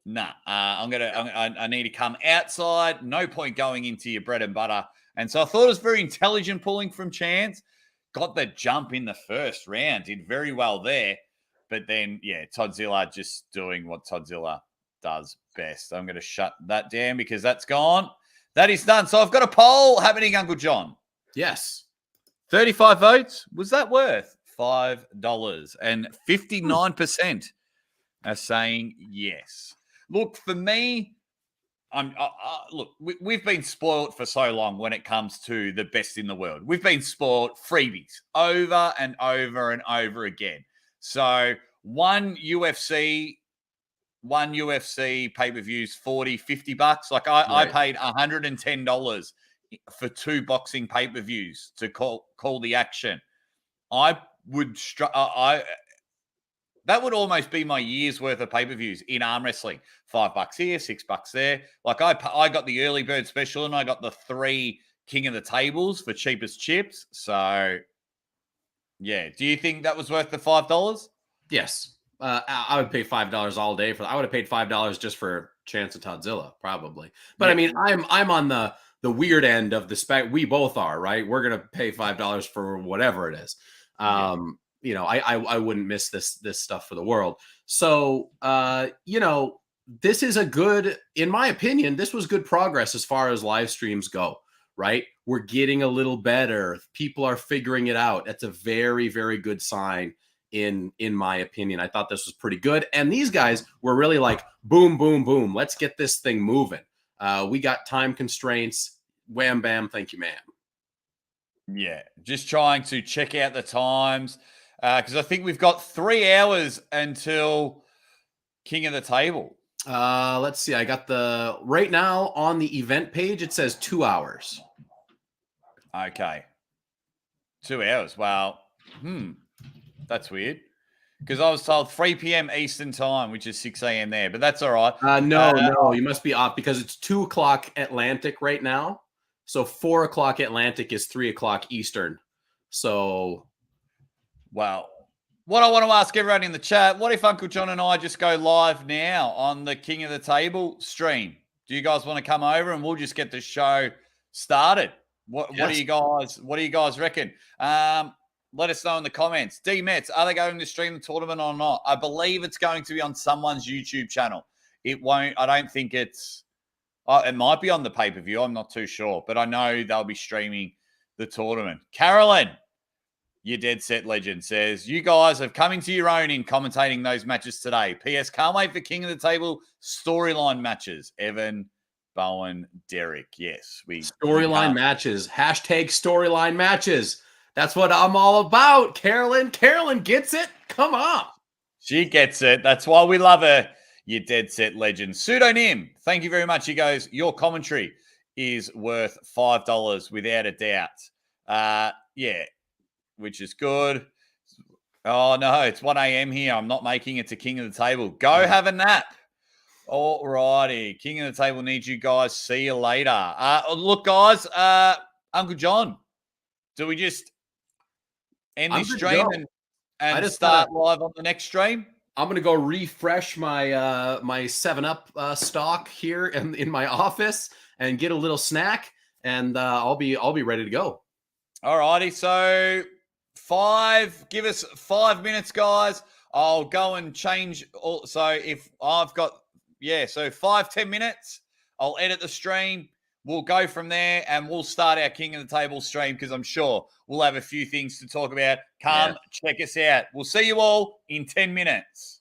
nah, I need to come outside. No point going into your bread and butter. And so I thought it was very intelligent pulling from Chance. Got the jump in the first round. Did very well there. But then, yeah, Toddzilla just doing what Toddzilla does best. I'm going to shut that down because that's gone. That is done. So I've got a poll happening, Uncle John. Yes. 35 votes. Was that worth $5? And 59% are saying yes. Look, for me, look, we've been spoiled for so long when it comes to the best in the world. We've been spoiled freebies over and over and over again. So one UFC pay-per-views $40-$50. Like I paid $110 for 2 boxing pay-per-views to call the action. I would that would almost be my year's worth of pay-per-views in arm wrestling. $5 here, $6 there. Like I got the early bird special and I got the 3 King of the Tables for cheapest chips. So yeah. Do you think that was worth the $5? Yes. I would pay $5 all day for that. I would have paid $5 just for Chance and Toddzilla, probably. But yeah. I mean, I'm on the weird end of the spec. We both are, right? We're gonna pay $5 for whatever it is. You know, I wouldn't miss this stuff for the world. So you know, this is a good, in my opinion, this was good progress as far as live streams go, right? We're getting a little better. People are figuring it out. That's a very, very good sign. In my opinion, I thought this was pretty good. And these guys were really like, boom, boom, boom. Let's get this thing moving. We got time constraints. Wham, bam. Thank you, ma'am. Yeah. Just trying to check out the times because I think we've got 3 hours until King of the Table. Let's see. I got right now on the event page, it says 2 hours. Okay. 2 hours. Well, that's weird. Because I was told 3 p.m. Eastern time, which is 6 a.m. there, but that's all right. No, you must be off because it's 2 o'clock Atlantic right now. So 4 o'clock Atlantic is 3 o'clock Eastern. So, well, what I want to ask everyone in the chat, what if Uncle John and I just go live now on the King of the Table stream? Do you guys want to come over and we'll just get the show started? What do you guys reckon? Let us know in the comments. D Mets, are they going to stream the tournament or not? I believe it's going to be on someone's YouTube channel. It won't. I don't think it's. It might be on the pay-per-view. I'm not too sure, but I know they'll be streaming the tournament. Carolyn, your Dead Set legend, says, you guys have come into your own in commentating those matches today. P.S. Can't wait for King of the Table storyline matches. Evan, Bowen, Derek. Yes. Storyline matches. Hashtag storyline matches. That's what I'm all about, Carolyn. Carolyn gets it. Come on. She gets it. That's why we love her. You Dead Set legend. Pseudonym, thank you very much. He goes, your commentary is worth $5 without a doubt. Yeah, which is good. Oh, no, it's 1 a.m. here. I'm not making it to King of the Table. Go have a nap. All righty. King of the Table needs you guys. See you later. Look, guys, Uncle John, do we just end this stream and just start live on the next stream? I'm going to go refresh my my 7-Up stock here in my office and get a little snack, and I'll be ready to go. All righty. So give us 5 minutes, guys. I'll go and change. So if I've got, 5-10 minutes, I'll edit the stream. We'll go from there and we'll start our King of the Table stream because I'm sure we'll have a few things to talk about. Come check us out. We'll see you all in 10 minutes.